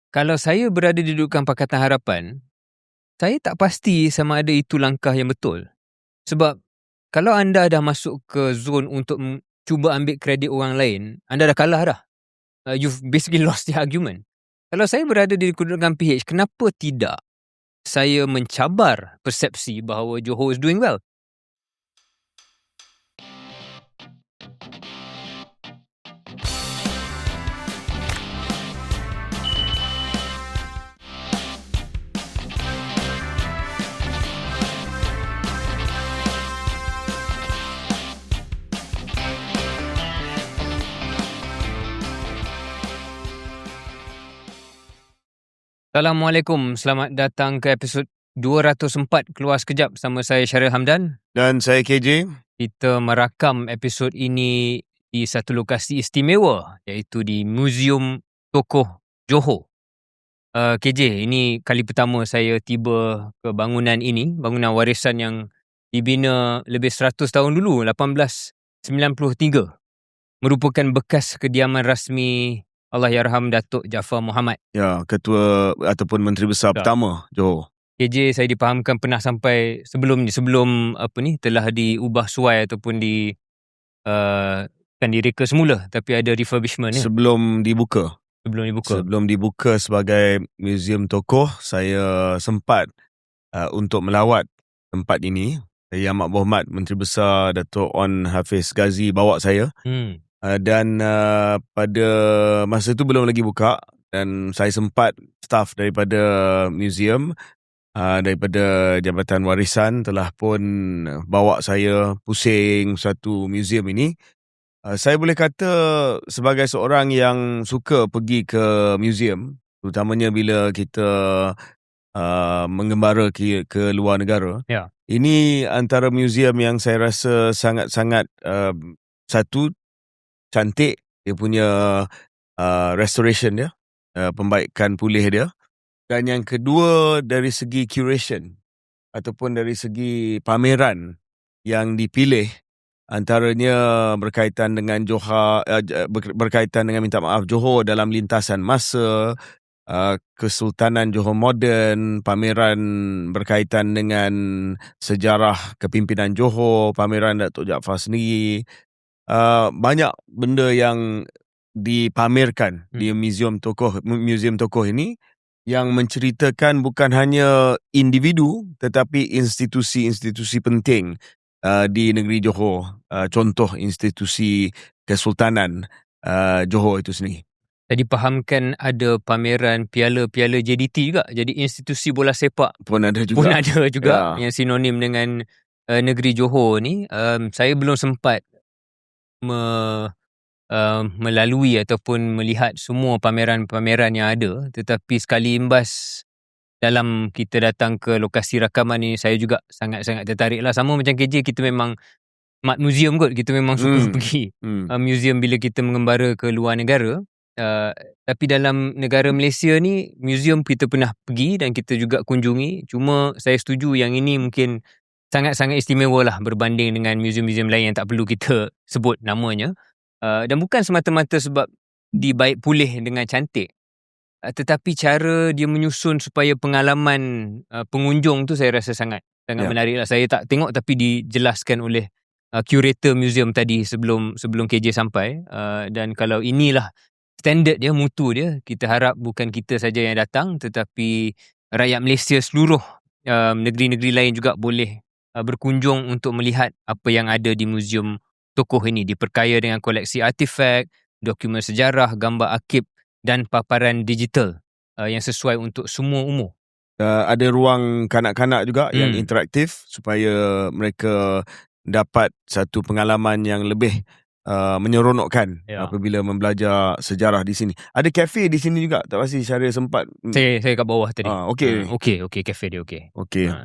Kalau saya berada di dudukan Pakatan Harapan, saya tak pasti sama ada itu langkah yang betul. Sebab kalau anda dah masuk ke zon untuk cuba ambil kredit orang lain, anda dah kalah dah. You've basically lost the argument. Kalau saya berada di kedudukan PH, kenapa tidak saya mencabar persepsi bahawa Johor is doing well? Assalamualaikum, selamat datang ke episod 204 Keluar Sekejap bersama saya Syaril Hamdan. Dan saya KJ. Kita merakam episod ini di satu lokasi istimewa, iaitu di Museum Tokoh Johor. KJ, ini kali pertama saya tiba ke bangunan ini, bangunan warisan yang dibina lebih 100 tahun dulu, 1893. Merupakan bekas kediaman rasmi Allahyarham Datuk Jaafar Mohamad. Ya, ketua ataupun menteri besar pertama Johor. KJ saya dipahamkan pernah sampai sebelum telah diubah suai ataupun kan direka semula, tapi ada refurbishment ya. Sebelum dibuka sebagai muzium tokoh, saya sempat untuk melawat tempat ini. Yang Amat Berhormat Menteri Besar Datuk On Hafiz Ghazi bawa saya. Dan pada masa itu belum lagi buka, dan saya sempat staf daripada museum, daripada Jabatan Warisan telah pun bawa saya pusing satu museum ini. Saya boleh kata sebagai seorang yang suka pergi ke museum, terutamanya bila kita mengembara ke luar negara. Ya. Ini antara museum yang saya rasa sangat-sangat satu, cantik dia punya restoration dia, pembaikan pulih dia. Dan yang kedua, dari segi curation ataupun dari segi pameran yang dipilih, antaranya berkaitan dengan Johor, berkaitan dengan Johor dalam lintasan masa, Kesultanan Johor moden, pameran berkaitan dengan sejarah kepimpinan Johor, pameran Datuk Jaafar sendiri. Banyak benda yang dipamerkan di muzium tokoh ini, yang menceritakan bukan hanya individu tetapi institusi-institusi penting di negeri Johor. Contoh institusi Kesultanan Johor itu sendiri. Saya dipahamkan ada pameran piala-piala JDT juga. Jadi institusi bola sepak pun ada juga. Yang sinonim dengan negeri Johor ni. Saya belum sempat melalui ataupun melihat semua pameran-pameran yang ada, tetapi sekali imbas dalam kita datang ke lokasi rakaman ni, saya juga sangat-sangat tertarik lah. Sama macam KJ, kita memang mat museum kot, kita memang suka pergi museum bila kita mengembara ke luar negara. Tapi dalam negara Malaysia ni, museum kita pernah pergi dan kita juga kunjungi. Cuma saya setuju yang ini mungkin sangat-sangat istimewa lah berbanding dengan museum-museum lain yang tak perlu kita sebut namanya. Dan bukan semata-mata sebab dibaik pulih dengan cantik, tetapi cara dia menyusun supaya pengalaman pengunjung tu saya rasa sangat menarik lah. Saya tak tengok tapi dijelaskan oleh curator museum tadi sebelum KJ sampai. Dan kalau inilah standard dia, mutu dia, kita harap bukan kita saja yang datang, tetapi rakyat Malaysia seluruh negeri-negeri lain juga boleh berkunjung untuk melihat apa yang ada di muzium tokoh ini. Diperkaya dengan koleksi artifak, dokumen sejarah, gambar arkib dan paparan digital yang sesuai untuk semua umur. Ada ruang kanak-kanak juga yang interaktif supaya mereka dapat satu pengalaman yang lebih menyeronokkan apabila membelajar sejarah di sini. Ada kafe di sini juga. Tak pasti Syaril sempat. Saya kat bawah tadi. Okey, kafe dia okey.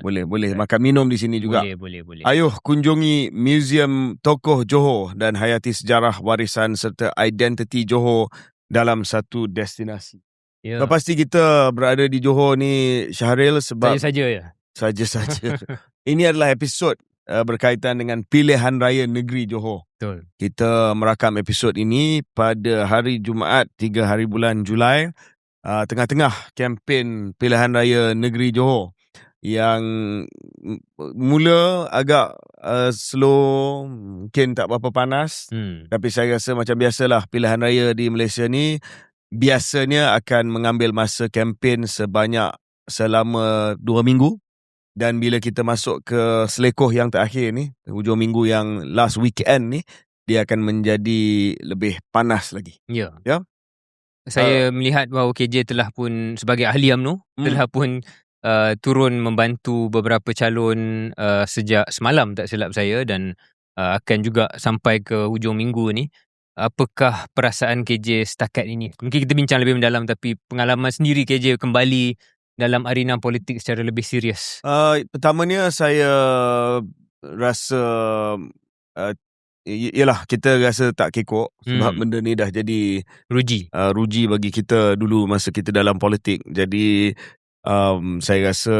Boleh makan minum di sini juga. Boleh. Ayuh kunjungi Museum Tokoh Johor dan hayati sejarah, warisan serta identiti Johor dalam satu destinasi. Tak pasti kita berada di Johor ni, Syaril, sebab saja. Ini adalah episod berkaitan dengan pilihan raya negeri Johor. Betul. Kita merakam episod ini pada hari Jumaat 3 hari bulan Julai tengah-tengah kempen pilihan raya negeri Johor yang mula agak slow, mungkin tak berapa panas, tapi saya rasa macam biasalah pilihan raya di Malaysia ni biasanya akan mengambil masa kempen selama 2 minggu. Dan bila kita masuk ke selekoh yang terakhir ni, hujung minggu yang last weekend ni, dia akan menjadi lebih panas lagi. Ya. Ya. Saya melihat bahawa KJ telah pun sebagai ahli UMNO telah pun turun membantu beberapa calon sejak semalam tak silap saya, dan akan juga sampai ke hujung minggu ni. Apakah perasaan KJ setakat ini? Mungkin kita bincang lebih mendalam, tapi pengalaman sendiri KJ kembali dalam arena politik secara lebih serius. Pertamanya saya rasa yelah, kita rasa tak kekok sebab benda ni dah jadi ruji bagi kita dulu masa kita dalam politik. Jadi saya rasa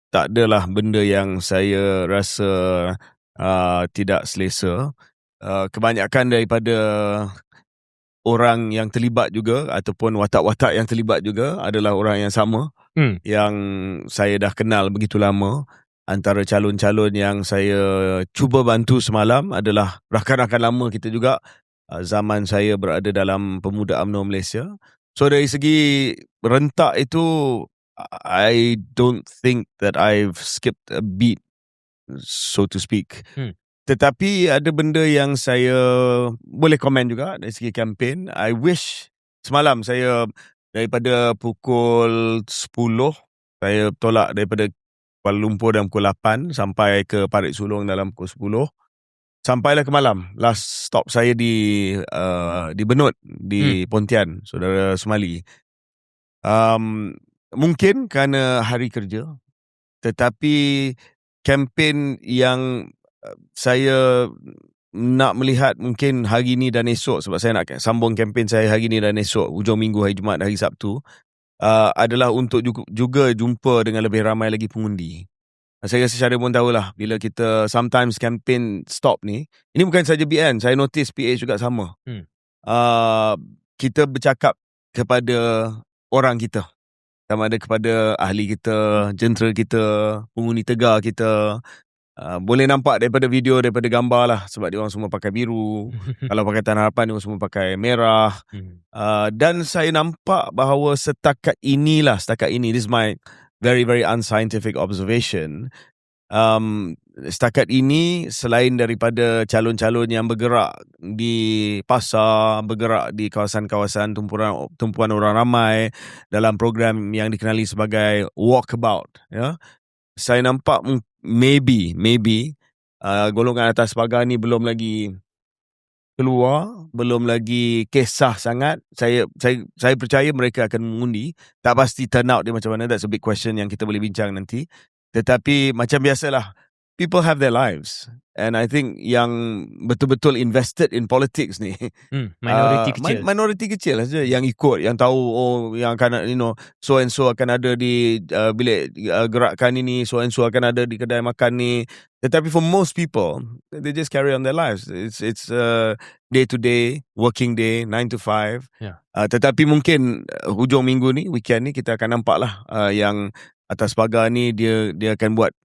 tak adalah benda yang saya rasa tidak selesa. Kebanyakan daripada orang yang terlibat juga ataupun watak-watak yang terlibat juga adalah orang yang sama yang saya dah kenal begitu lama. Antara calon-calon yang saya cuba bantu semalam adalah rakan-rakan lama kita juga zaman saya berada dalam Pemuda UMNO Malaysia. So dari segi rentak itu, I don't think that I've skipped a beat, so to speak. Tetapi ada benda yang saya boleh komen juga dari segi kempen. I wish semalam saya daripada pukul 10, saya tolak daripada Kuala Lumpur dalam pukul 8 sampai ke Parit Sulong dalam pukul 10. Sampailah ke malam. Last stop saya di Benut, di Pontian, Saudara Sumali. Mungkin kerana hari kerja, tetapi kempen yang saya nak melihat mungkin hari ni dan esok, sebab saya nak sambung kempen saya hari ni dan esok, hujung minggu, hari Jumaat, hari Sabtu, adalah untuk juga jumpa dengan lebih ramai lagi pengundi. Saya rasa Syahrir pun tahulah, bila kita sometimes campaign stop ni, ini bukan saja BN, saya notice PH juga sama. Kita bercakap kepada orang kita, sama ada kepada ahli kita, jentera kita, pengundi tegar kita. Boleh nampak daripada video, daripada gambar lah, sebab dia orang semua pakai biru. Kalau Pakatan Harapan, dia orang semua pakai merah. Dan saya nampak bahawa setakat ini, this is my very, very unscientific observation. Setakat ini, selain daripada calon-calon yang bergerak di pasar, bergerak di kawasan-kawasan tumpuan orang ramai dalam program yang dikenali sebagai walkabout, ya, saya nampak maybe golongan atas pagar ni belum lagi keluar, belum lagi kisah sangat. Saya percaya mereka akan mengundi. Tak pasti turn out dia macam mana, that's a big question yang kita boleh bincang nanti. Tetapi macam biasalah, people have their lives, and I think yang betul-betul invested in politics ni minoriti kecil lah saja yang ikut, yang tahu yang akan, so and so akan ada di bilik gerakan ini, so and so akan ada di kedai makan ni. Tetapi for most people, they just carry on their lives. It's day to day, working day, 9 to 5. Tetapi mungkin hujung minggu ni, weekend ni, kita akan nampak lah yang atas pagar ni dia akan buat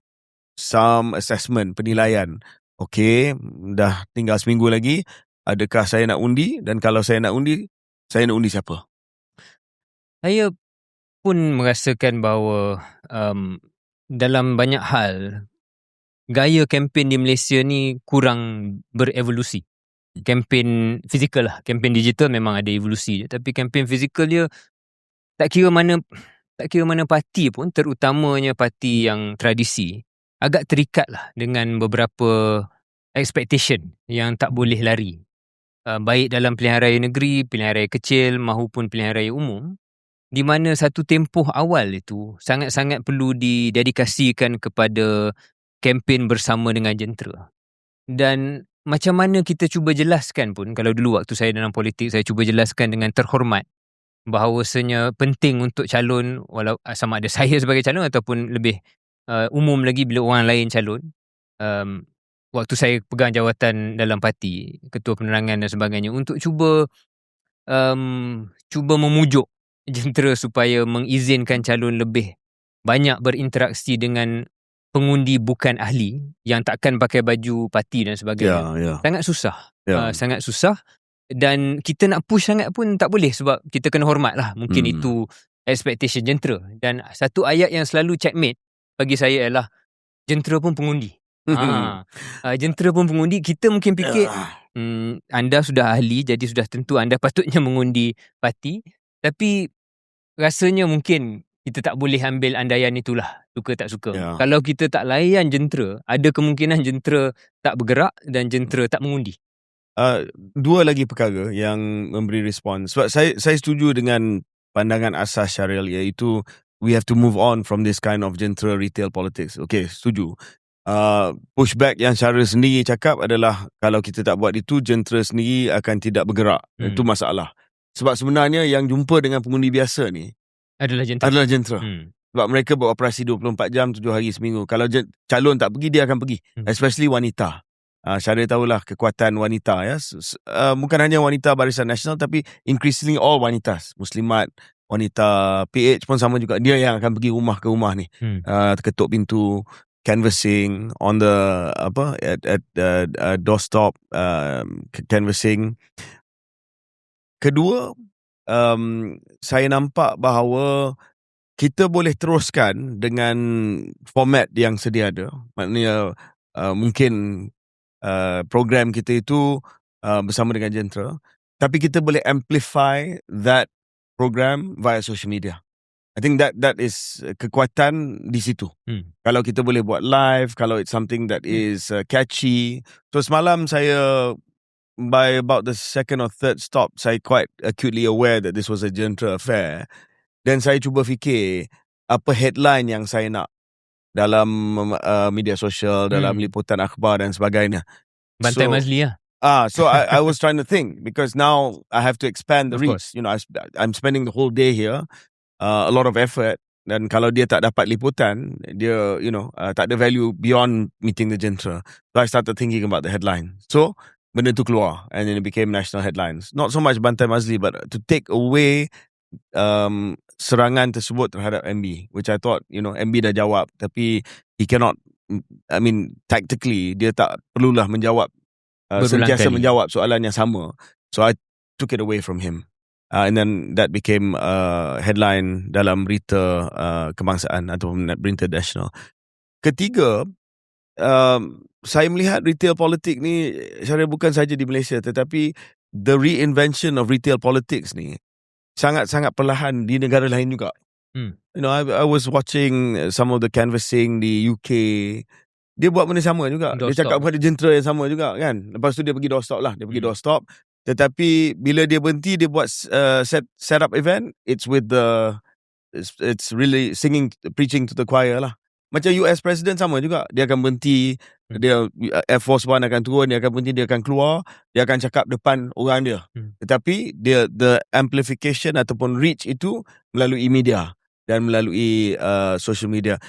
some assessment, penilaian. Okey, dah tinggal seminggu lagi, adakah saya nak undi? Dan kalau saya nak undi siapa? Saya pun merasakan bahawa dalam banyak hal, gaya kempen di Malaysia ni kurang berevolusi. Kempen fizikal lah, kempen digital memang ada evolusi, tapi kempen fizikal dia tak kira mana parti pun, terutamanya parti yang tradisi, agak terikat lah dengan beberapa expectation yang tak boleh lari. Baik dalam pilihan raya negeri, pilihan raya kecil maupun pilihan raya umum, di mana satu tempoh awal itu sangat-sangat perlu didedikasikan kepada kempen bersama dengan jentera. Dan macam mana kita cuba jelaskan pun, kalau dulu waktu saya dalam politik, saya cuba jelaskan dengan terhormat bahawasanya penting untuk calon, walau sama ada saya sebagai calon ataupun lebih umum lagi bila orang lain calon. Waktu saya pegang jawatan dalam parti, ketua penerangan dan sebagainya, untuk cuba memujuk jentera supaya mengizinkan calon lebih banyak berinteraksi dengan pengundi bukan ahli yang takkan pakai baju parti dan sebagainya. Sangat susah. Sangat susah. Dan kita nak push sangat pun tak boleh sebab kita kena hormat lah. Mungkin itu expectation jentera. Dan satu ayat yang selalu checkmate bagi saya ialah jentera pun pengundi. Jentera pun pengundi. Kita mungkin fikir anda sudah ahli, jadi sudah tentu anda patutnya mengundi parti. Tapi rasanya mungkin kita tak boleh ambil andaian itulah, suka tak suka. Kalau kita tak layan jentera, ada kemungkinan jentera tak bergerak dan jentera tak mengundi. Dua lagi perkara yang memberi respons. Sebab saya setuju dengan pandangan asas Syaril, iaitu we have to move on from this kind of jentera retail politics. Okay, setuju. Pushback yang Syaril sendiri cakap adalah kalau kita tak buat itu, jentera sendiri akan tidak bergerak. Itu masalah. Sebab sebenarnya yang jumpa dengan pengundi biasa ni adalah jentera. Sebab mereka beroperasi 24 jam, 7 hari seminggu. Kalau calon tak pergi, dia akan pergi. Especially wanita. Syaril tahulah kekuatan wanita. Bukan hanya wanita Barisan Nasional, tapi increasingly all wanitas. Muslimat, wanita PH pun sama juga. Dia yang akan pergi rumah ke rumah ni. Ketuk pintu, canvassing on the at doorstop, canvassing. Kedua, saya nampak bahawa kita boleh teruskan dengan format yang sedia ada. Maknanya mungkin program kita itu bersama dengan jentera, tapi kita boleh amplify that program via social media. I think that is kekuatan di situ. Kalau kita boleh buat live, kalau it's something that is catchy. So semalam saya, by about the second or third stop, saya quite acutely aware that this was a jentera affair. Dan saya cuba fikir apa headline yang saya nak dalam media sosial, dalam liputan akhbar dan sebagainya. Bantai Mazli lah. So I was trying to think, because now I have to expand the reach. You know, I'm spending the whole day here, a lot of effort. Dan kalau dia tak dapat liputan, dia, tak ada value beyond meeting the jentera. So I started thinking about the headline. So benda tu keluar, and then it became national headlines. Not so much Bantai Mazli, but to take away serangan tersebut terhadap MB, which I thought, MB dah jawab, tapi he cannot, tactically, dia tak perlulah menjawab, sentiasa menjawab soalan yang sama. So I took it away from him. And then that became headline dalam berita kebangsaan atau berita nasional. Ketiga, saya melihat retail politik ni, Syaril, bukan saja di Malaysia, tetapi the reinvention of retail politics ni sangat-sangat perlahan di negara lain juga. I was watching some of the canvassing di UK. Dia buat benda sama juga. Dia cakap pada jentera yang sama juga kan. Lepas tu dia pergi doorstop lah. Dia pergi doorstop. Tetapi bila dia berhenti, dia buat set up event. It's really preaching to the choir lah. Macam US President sama juga. Dia akan berhenti, dia Air Force One akan turun, dia akan berhenti, dia akan keluar, dia akan cakap depan orang dia. Tetapi the amplification ataupun reach itu melalui media dan melalui social media.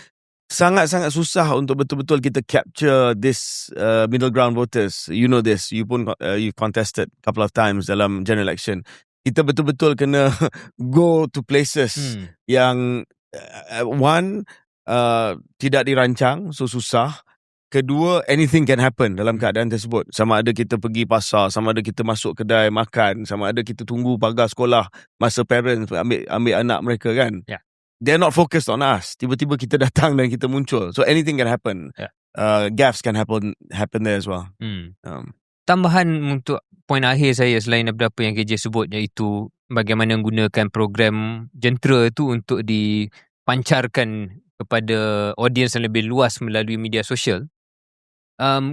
Sangat-sangat susah untuk betul-betul kita capture this middle ground voters. You know this. You pun you contested a couple of times dalam general election. Kita betul-betul kena go to places yang tidak dirancang, so susah. Kedua, anything can happen dalam keadaan tersebut. Sama ada kita pergi pasar, sama ada kita masuk kedai makan, sama ada kita tunggu pagar sekolah masa parents ambil anak mereka kan. They're not focused on us. Tiba-tiba kita datang dan kita muncul. So anything can happen. Gaffes can happen there as well. Tambahan untuk poin akhir saya selain daripada apa yang KJ sebut, iaitu bagaimana menggunakan program jentera itu untuk dipancarkan kepada audiens yang lebih luas melalui media sosial.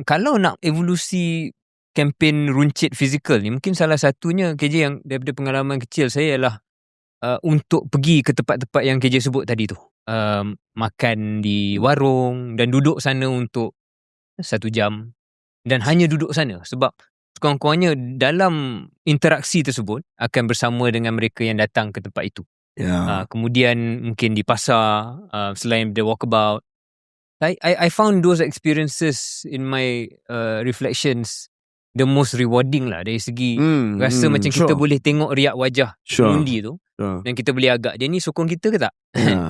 Kalau nak evolusi kempen runcit fizikal ni, mungkin salah satunya KJ yang daripada pengalaman kecil saya ialah untuk pergi ke tempat-tempat yang KJ sebut tadi tu. Makan di warung dan duduk sana untuk 1 jam dan hanya duduk sana, sebab sekurang-kurangnya dalam interaksi tersebut akan bersama dengan mereka yang datang ke tempat itu. Kemudian mungkin di pasar, selain the walkabout, I found those experiences in my reflections the most rewarding lah, dari segi rasa macam kita boleh tengok riak wajah pengundi tu. Dan kita boleh agak dia ni sokong kita ke tak.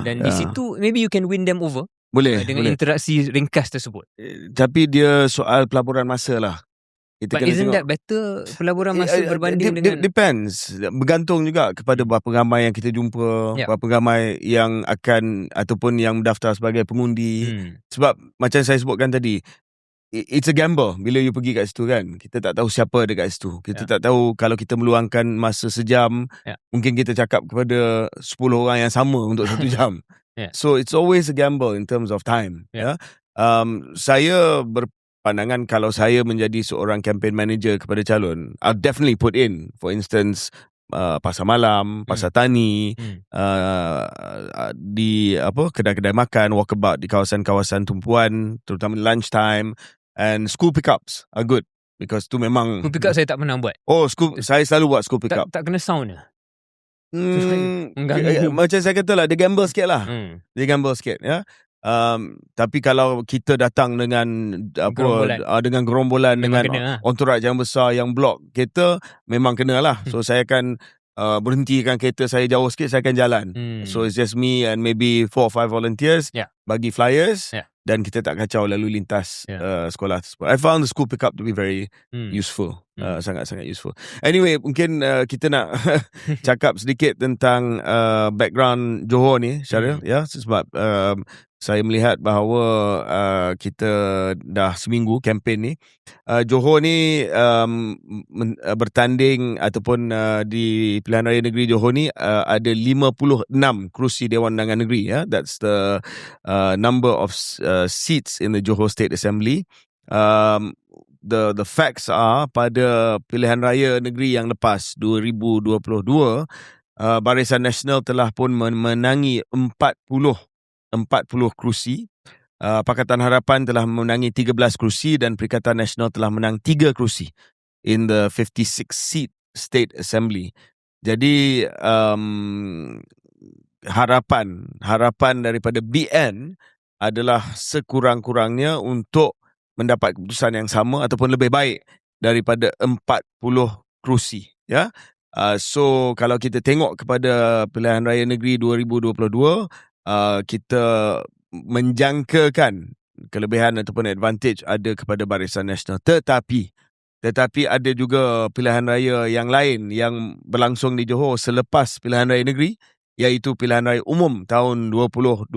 Dan di situ maybe you can win them over dengan interaksi ringkas tersebut. Tapi dia soal pelaburan masa lah. But isn't that better pelaburan masa berbanding dengan... Depends. Bergantung juga kepada berapa ramai yang kita jumpa, berapa ramai yang akan ataupun yang mendaftar sebagai pengundi. Sebab macam saya sebutkan tadi, it's a gamble bila you pergi kat situ kan. Kita tak tahu siapa dekat situ. Kita tak tahu kalau kita meluangkan masa sejam, mungkin kita cakap kepada 10 orang yang sama untuk 1 jam. So it's always a gamble in terms of time. Saya berpandangan kalau saya menjadi seorang campaign manager kepada calon, I'll definitely put in, for instance, pasar malam, pasar tani, di kedai-kedai makan, walkabout di kawasan-kawasan tumpuan, terutama lunch time, and school pickups are good because tu memang school pickup saya tak pernah buat. Saya selalu buat school pickup. Tak kena sound ke? Macam saya kata lah, dia gamble sikit lah. Dia gamble sikit ya. Tapi kalau kita datang dengan gerombolan dengan entourage yang besar yang blok kereta, memang kena lah. So saya akan berhentikan kereta saya jauh sikit, saya akan jalan. So it's just me and maybe 4 or 5 volunteers bagi flyers dan kita tak kacau lalu lintas sekolah tersebut. I found the school pickup to be very useful. Sangat-sangat useful. Anyway, mungkin kita nak cakap sedikit tentang background Johor ni, Syaril, sebab saya melihat bahawa kita dah seminggu kempen ni. Johor ni bertanding ataupun di Pilihan Raya Negeri Johor ni ada 56 kerusi Dewan Undangan Negeri. That's the number of seats in the Johor State Assembly. The facts are, pada Pilihan Raya Negeri yang lepas 2022, Barisan Nasional telah pun memenangi 40 kerusi. Pakatan Harapan telah memenangi 13 kerusi dan Perikatan Nasional telah menang 3 kerusi in the 56 seat State Assembly. Jadi harapan daripada BN adalah sekurang-kurangnya untuk mendapat keputusan yang sama ataupun lebih baik daripada 40 kerusi. So kalau kita tengok kepada Pilihan Raya Negeri 2022, kita menjangkakan kelebihan ataupun advantage ada kepada Barisan Nasional. Tetapi ada juga pilihan raya yang lain yang berlangsung di Johor selepas Pilihan Raya Negeri, iaitu Pilihan Raya Umum tahun 2022.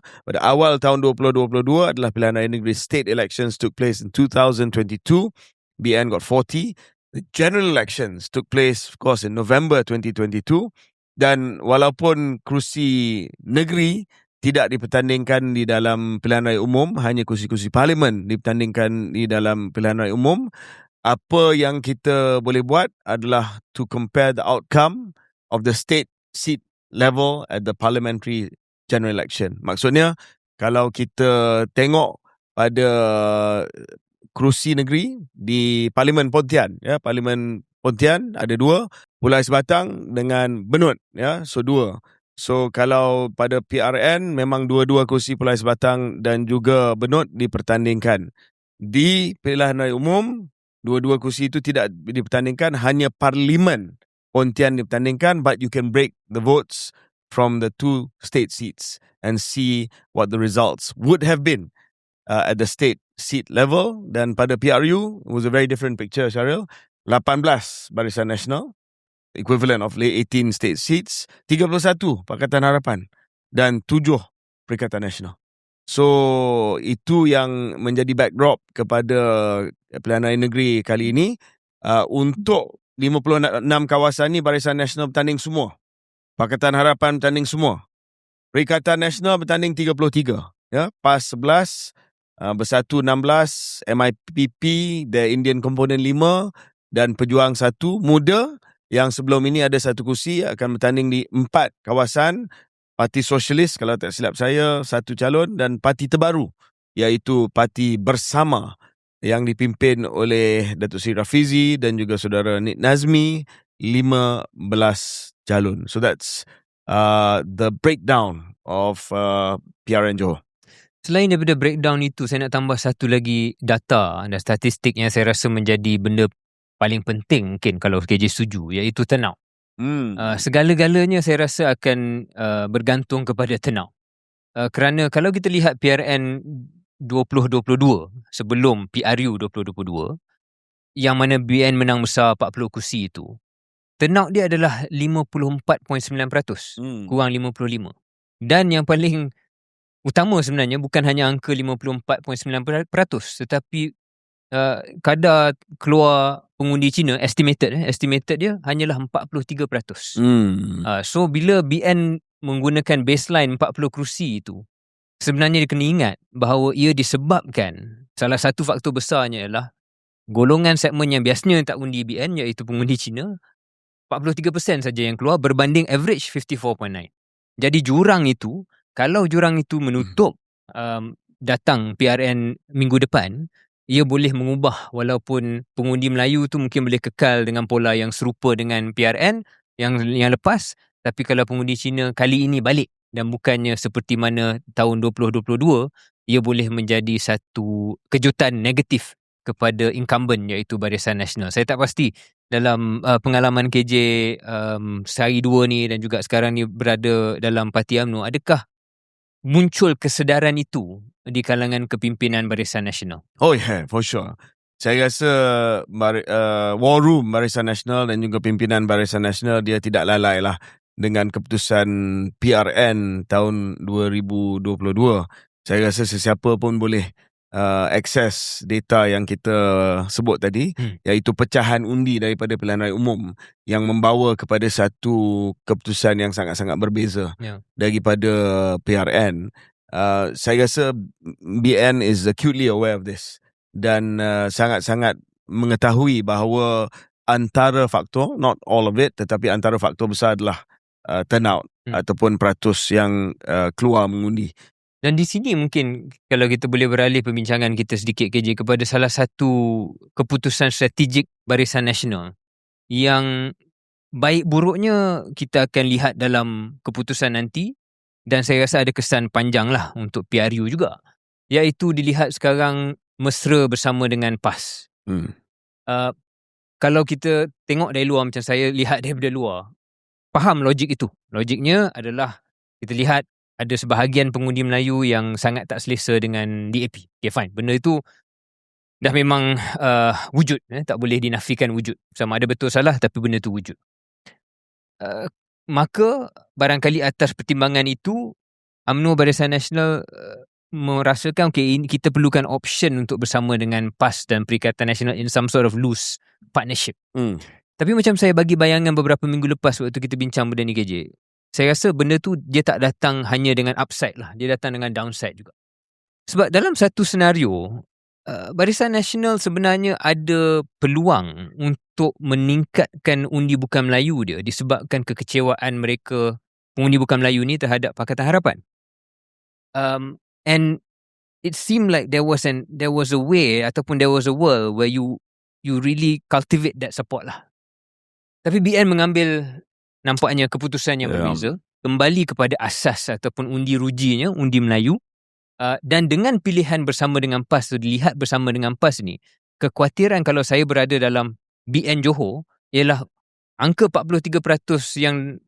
Pada awal tahun 2022 adalah Pilihan Raya Negeri. State elections took place in 2022. BN got 40. The general elections took place, of course, in November 2022. Dan walaupun kerusi negeri tidak dipertandingkan di dalam Pilihan Raya Umum, hanya kerusi-kerusi parlimen dipertandingkan di dalam Pilihan Raya Umum, apa yang kita boleh buat adalah to compare the outcome of the state seat level at the parliamentary general election. Maksudnya, kalau kita tengok pada kerusi negeri di Parlimen Pontian, Parlimen Pontian ada 2, Pulau Sebatang dengan Benut, so 2. So kalau pada PRN memang 2-2 kerusi Pulau Sebatang dan juga Benut dipertandingkan. Di Pilihan Raya Umum, 2-2 kerusi itu tidak dipertandingkan, hanya Parlimen Pontian dipertandingkan, but you can break the votes from the 2 state seats and see what the results would have been at the state seat level. Dan pada PRU, it was a very different picture, Syaril. 18 Barisan Nasional, equivalent of 18 state seats, 31 Pakatan Harapan dan 7 Perikatan Nasional. So itu yang menjadi backdrop kepada Pilihan Raya Negeri kali ini. Untuk 56 kawasan ni Barisan Nasional bertanding semua. Pakatan Harapan bertanding semua. Perikatan Nasional bertanding 33. PAS 11, Bersatu 16, MIPP, The Indian Component 5 dan Pejuang 1. Muda yang sebelum ini ada 1 kursi akan bertanding di 4 kawasan. Parti Sosialis, kalau tak silap saya, 1 calon, dan parti terbaru iaitu Parti Bersama yang dipimpin oleh Datuk Seri Rafizi dan juga saudara Nik Nazmi, 15 calon. So that's the breakdown of PRN Johor. Selain daripada breakdown itu, saya nak tambah satu lagi data dan statistik yang saya rasa menjadi benda paling penting mungkin kalau KJ setuju, iaitu turnout. Segala-galanya saya rasa akan bergantung kepada turnout. Kerana kalau kita lihat PRN 2022 sebelum PRU 2022, yang mana BN menang besar 40 kursi itu, turnout dia adalah 54.9%, kurang 55. Dan yang paling utama sebenarnya bukan hanya angka 54.9%, tetapi kadar keluar pengundi Cina estimated dia hanyalah 43%. So bila BN menggunakan baseline 40 kerusi itu, sebenarnya dia kena ingat bahawa ia disebabkan salah satu faktor besarnya ialah golongan segmen yang biasanya tak undi BN, iaitu pengundi Cina, 43% saja yang keluar berbanding average 54.9. Jadi jurang itu, kalau jurang itu menutup datang PRN minggu depan, ia boleh mengubah, walaupun pengundi Melayu tu mungkin boleh kekal dengan pola yang serupa dengan PRN yang lepas, tapi kalau pengundi Cina kali ini balik dan bukannya seperti mana tahun 2022, ia boleh menjadi satu kejutan negatif kepada incumbent, iaitu Barisan Nasional. Saya tak pasti dalam pengalaman KJ sehari dua ni dan juga sekarang ni berada dalam Parti UMNO, adakah muncul kesedaran itu di kalangan kepimpinan Barisan Nasional? Oh yeah, for sure. Saya rasa War Room Barisan Nasional dan juga pimpinan Barisan Nasional dia tidak lalai lah dengan keputusan PRN tahun 2022. Saya rasa sesiapa pun boleh akses data yang kita sebut tadi, iaitu pecahan undi daripada pilihan raya umum yang membawa kepada satu keputusan yang sangat-sangat berbeza daripada PRN. Saya rasa BN is acutely aware of this dan sangat-sangat mengetahui bahawa antara faktor, not all of it, tetapi antara faktor besar adalah turnout ataupun peratus yang keluar mengundi. Dan di sini mungkin kalau kita boleh beralih perbincangan kita sedikit KJ kepada salah satu keputusan strategik Barisan Nasional yang baik buruknya kita akan lihat dalam keputusan nanti, dan saya rasa ada kesan panjang lah untuk PRU juga, iaitu dilihat sekarang mesra bersama dengan PAS. Kalau kita tengok dari luar, macam saya lihat daripada luar, faham logik itu. Logiknya adalah kita lihat ada sebahagian pengundi Melayu yang sangat tak selesa dengan DAP. Okay, fine. Benda itu dah memang wujud. Tak boleh dinafikan wujud. Sama ada betul salah, tapi benda itu wujud. Maka barangkali atas pertimbangan itu, UMNO Barisan Nasional merasakan kita perlukan option untuk bersama dengan PAS dan Perikatan Nasional in some sort of loose partnership. Tapi macam saya bagi bayangan beberapa minggu lepas waktu kita bincang benda ni KJ, saya rasa benda tu dia tak datang hanya dengan upside lah, dia datang dengan downside juga. Sebab dalam satu senario, Barisan Nasional sebenarnya ada peluang untuk meningkatkan undi bukan Melayu dia disebabkan kekecewaan mereka, pengundi bukan Melayu ni, terhadap Pakatan Harapan. And it seemed like there was a way ataupun there was a world where you really cultivate that support lah. Tapi BN mengambil nampaknya keputusan yang berbeza, kembali kepada asas ataupun undi rujinya, undi Melayu, dan dengan pilihan bersama dengan PAS tu, dilihat bersama dengan PAS ni, kekhawatiran kalau saya berada dalam BN Johor ialah angka 43% yang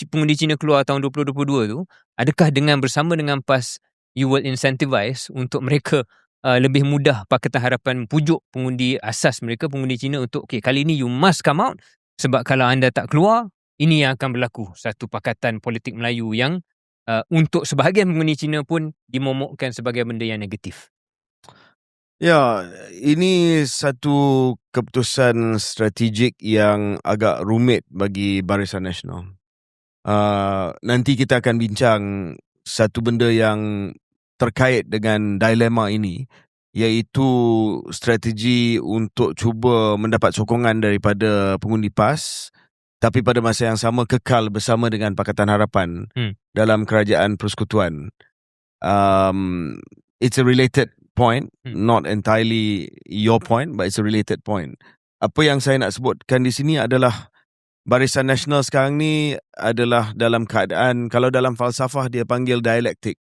pengundi Cina keluar tahun 2022 tu, adakah dengan bersama dengan PAS you will incentivize untuk mereka lebih mudah Pakatan Harapan pujuk pengundi asas mereka, pengundi Cina, untuk kali ni you must come out, sebab kalau anda tak keluar, ini yang akan berlaku satu pakatan politik Melayu yang untuk sebahagian pengundi Cina pun dimomokkan sebagai benda yang negatif. Ya, ini satu keputusan strategik yang agak rumit bagi Barisan Nasional. Nanti kita akan bincang satu benda yang terkait dengan dilema ini, iaitu strategi untuk cuba mendapat sokongan daripada pengundi PAS, tapi pada masa yang sama kekal bersama dengan Pakatan Harapan dalam kerajaan persekutuan. It's a related point, not entirely your point, but it's a related point. Apa yang saya nak sebutkan di sini adalah Barisan Nasional sekarang ni adalah dalam keadaan, kalau dalam falsafah dia panggil dialektik.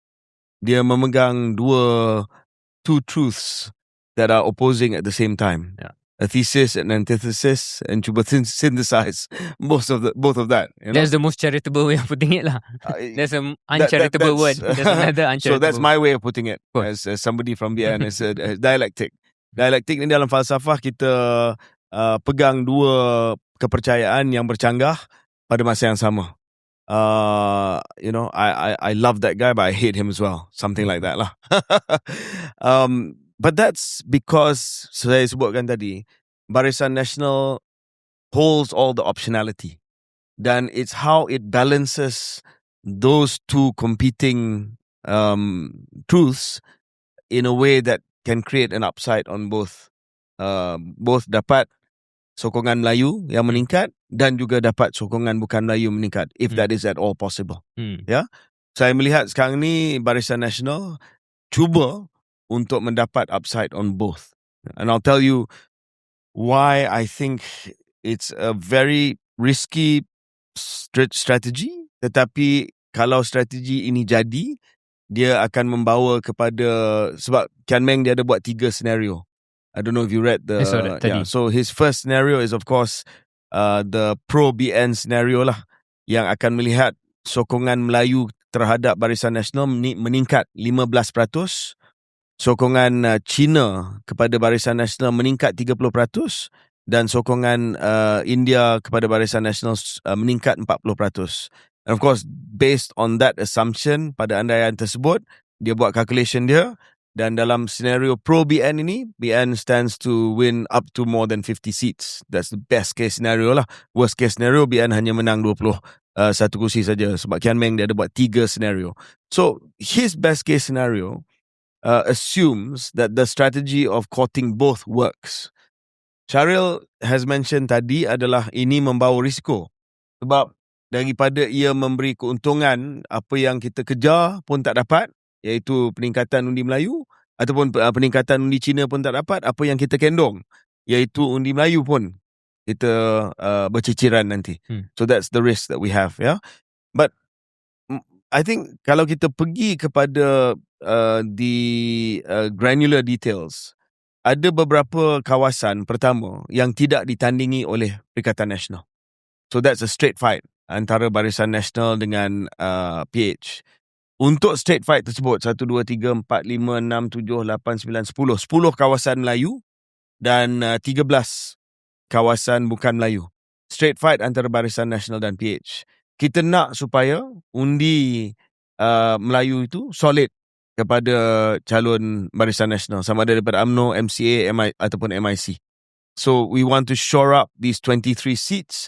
Dia memegang two truths that are opposing at the same time. a thesis and antithesis and cuba synthesize both of that. That's the most charitable way of putting it lah. That's an uncharitable word. That's another uncharitable. So that's my way of putting it as somebody from BN as dialectic. Dialektik ni dalam falsafah kita pegang dua kepercayaan yang bercanggah pada masa yang sama. I love that guy, but I hate him as well. Something like that lah. But that's because saya sebutkan tadi, Barisan Nasional holds all the optionality. Dan it's how it balances those two competing truths in a way that can create an upside on both. Both dapat sokongan Melayu yang meningkat dan juga dapat sokongan bukan Melayu meningkat, if that is at all possible. Ya, saya melihat sekarang ni Barisan Nasional cuba untuk mendapat upside on both, and I'll tell you why I think it's a very risky strategy. Tetapi kalau strategi ini jadi, dia akan membawa kepada, sebab Kian Meng dia ada buat 3 scenario. I don't know if you read the... So his first scenario is of course the pro-BN scenario lah, yang akan melihat sokongan Melayu terhadap Barisan Nasional meningkat 15%, sokongan Cina kepada Barisan Nasional meningkat 30%, dan sokongan India kepada Barisan Nasional meningkat 40%. And of course, based on that assumption, pada andaian tersebut, dia buat calculation dia. Dan dalam scenario pro-BN ini, BN stands to win up to more than 50 seats. That's the best case scenario lah. Worst case scenario, BN hanya menang 21 kursi saja. Sebab Kian Meng dia ada buat 3 scenario. So, his best case scenario assumes that the strategy of courting both works. Syahril has mentioned tadi adalah ini membawa risiko. Sebab daripada ia memberi keuntungan, apa yang kita kejar pun tak dapat, iaitu peningkatan undi Melayu, ataupun peningkatan undi Cina pun tak dapat, apa yang kita kendong, iaitu undi Melayu pun kita berciciran nanti. So that's the risk that we have, yeah. But I think kalau kita pergi kepada the granular details, ada beberapa kawasan pertama yang tidak ditandingi oleh Perikatan Nasional. So that's a straight fight antara Barisan Nasional dengan PH. Untuk straight fight tersebut, 1, 2, 3, 4, 5, 6, 7, 8, 9, 10 kawasan Melayu dan 13 kawasan bukan Melayu. Straight fight antara Barisan Nasional dan PH. Kita nak supaya undi Melayu itu solid kepada calon Barisan Nasional, sama ada daripada UMNO, MCA, ataupun MIC. So we want to shore up these 23 seats.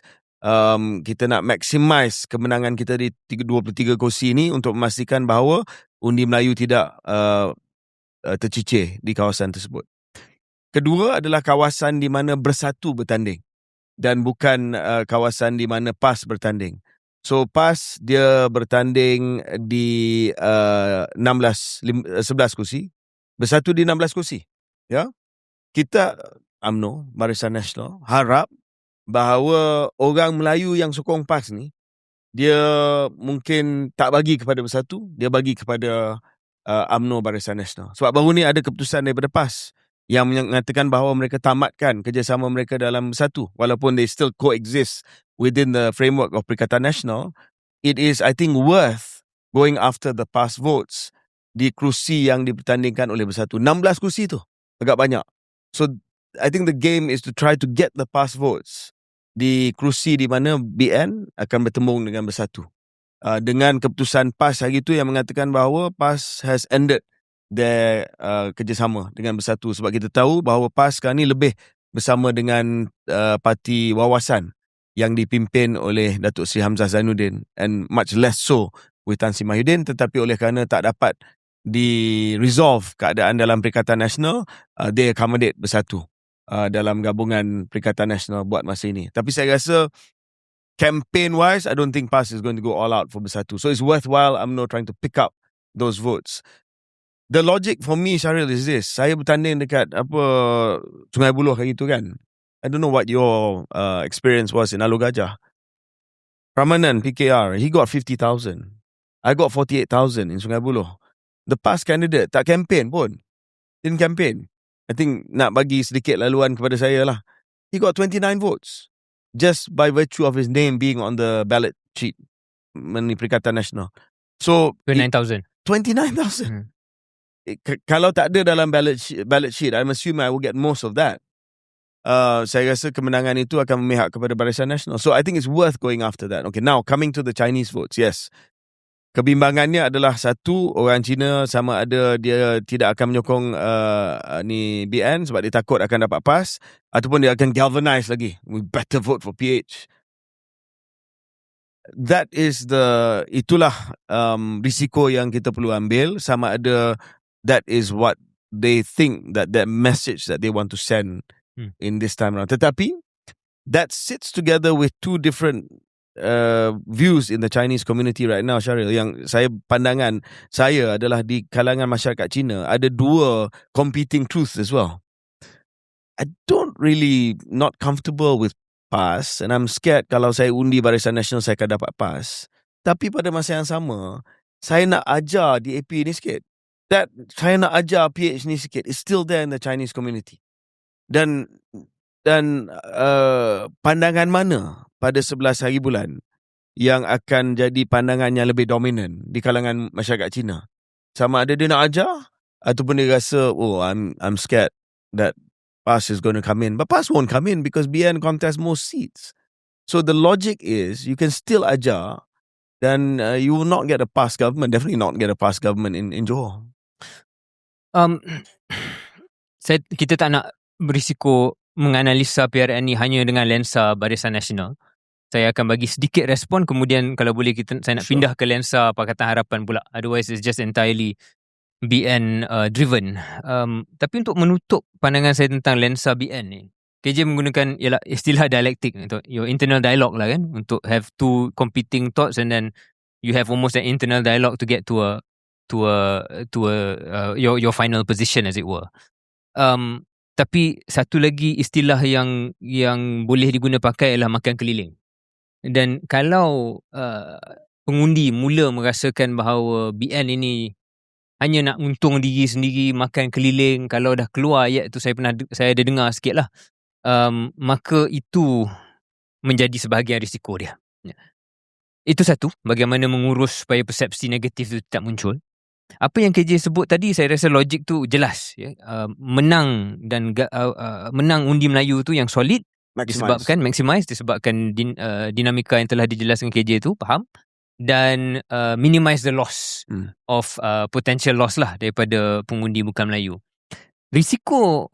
Kita nak maximize kemenangan kita di 23 kursi ini untuk memastikan bahawa undi Melayu tidak tercicir di kawasan tersebut. Kedua adalah kawasan di mana Bersatu bertanding dan bukan kawasan di mana PAS bertanding. So PAS dia bertanding di 11 kursi, Bersatu di 16 kursi. Ya, kita UMNO, Barisan Nasional, harap bahawa orang Melayu yang sokong PAS ni, dia mungkin tak bagi kepada Bersatu, dia bagi kepada UMNO Barisan Nasional. Sebab baru ni ada keputusan daripada PAS yang mengatakan bahawa mereka tamatkan kerjasama mereka dalam Bersatu. Walaupun they still coexist within the framework of Perikatan Nasional, it is, I think, worth going after the PAS votes di kursi yang dipertandingkan oleh Bersatu. 16 kursi tu agak banyak. So, I think the game is to try to get the PAS votes di kursi di mana BN akan bertembung dengan Bersatu. Dengan keputusan PAS hari itu yang mengatakan bahawa PAS has ended their kerjasama dengan Bersatu. Sebab kita tahu bahawa PAS sekarang ni lebih bersama dengan parti Wawasan yang dipimpin oleh Datuk Seri Hamzah Zainuddin, and much less so with Tan Sri Mahyudin. Tetapi oleh kerana tak dapat di-resolve keadaan dalam Perikatan Nasional, they accommodate Bersatu dalam gabungan Perikatan Nasional buat masa ini. Tapi saya rasa campaign-wise, I don't think PAS is going to go all out for Bersatu. So it's worthwhile UMNO trying to pick up those votes. The logic for me, Syahril, is this. Saya bertanding dekat Sungai Buloh hari itu kan. I don't know what your experience was in Alor Gajah. Ramanan, PKR, he got 50,000. I got 48,000 in Sungai Buloh. The PAS candidate tak campaign pun. Didn't campaign. I think nak bagi sedikit laluan kepada saya lah. He got 29 votes just by virtue of his name being on the ballot sheet Menteri Perikatan Nasional. So 29,000. 29,000. Kalau tak ada dalam ballot sheet, I'm assuming I will get most of that. Saya rasa kemenangan itu akan memihak kepada Barisan Nasional. So I think it's worth going after that. Okay, now coming to the Chinese votes. Yes. Kebimbangannya adalah satu, orang Cina sama ada dia tidak akan menyokong BN sebab dia takut akan dapat PAS, ataupun dia akan galvanize lagi. We better vote for PH. That is itulah risiko yang kita perlu ambil, sama ada that is what they think, that message that they want to send in this time around. Tetapi that sits together with two different views in the Chinese community right now, Syaril. Yang pandangan saya adalah di kalangan masyarakat Cina ada dua competing truths as well. I don't really not comfortable with PAS, and I'm scared kalau saya undi Barisan Nasional saya akan dapat PAS. Tapi pada masa yang sama, saya nak ajar DAP ni sikit. Saya nak ajar PH ni sikit. It's still there in the Chinese community. Dan pandangan mana pada 11 hari bulan yang akan jadi pandangan yang lebih dominan di kalangan masyarakat Cina? Sama ada dia nak ajar, ataupun dia rasa, I'm scared that PAS is going to come in. But PAS won't come in because BN contests most seats. So the logic is you can still ajar, dan you will not get a PAS government, definitely not get a PAS government in Johor. Kita tak nak berisiko menganalisa PRN ni hanya dengan lensa Barisan Nasional. Saya akan bagi sedikit respon, kemudian kalau boleh saya nak pindah ke lensa Pakatan Harapan pula. Otherwise it's just entirely BN driven. Tapi untuk menutup pandangan saya tentang lensa BN ni, KJ menggunakan istilah dialektik untuk your internal dialogue lah kan, untuk have two competing thoughts and then you have almost an internal dialogue to get to your final position, as it were. Tapi satu lagi istilah yang boleh diguna pakai ialah makan keliling. Dan kalau pengundi mula merasakan bahawa BN ini hanya nak untung diri sendiri, makan keliling, kalau dah keluar ayat tu, saya ada dengar sikit lah, maka itu menjadi sebahagian risiko dia. Itu satu, bagaimana mengurus supaya persepsi negatif itu tak muncul. Apa yang KJ sebut tadi, saya rasa logik tu jelas. Menang undi Melayu tu yang solid, disebabkan disebabkan dinamika yang telah dijelaskan KJ tu, faham? Dan minimize the loss of potential loss lah daripada pengundi bukan Melayu. Risiko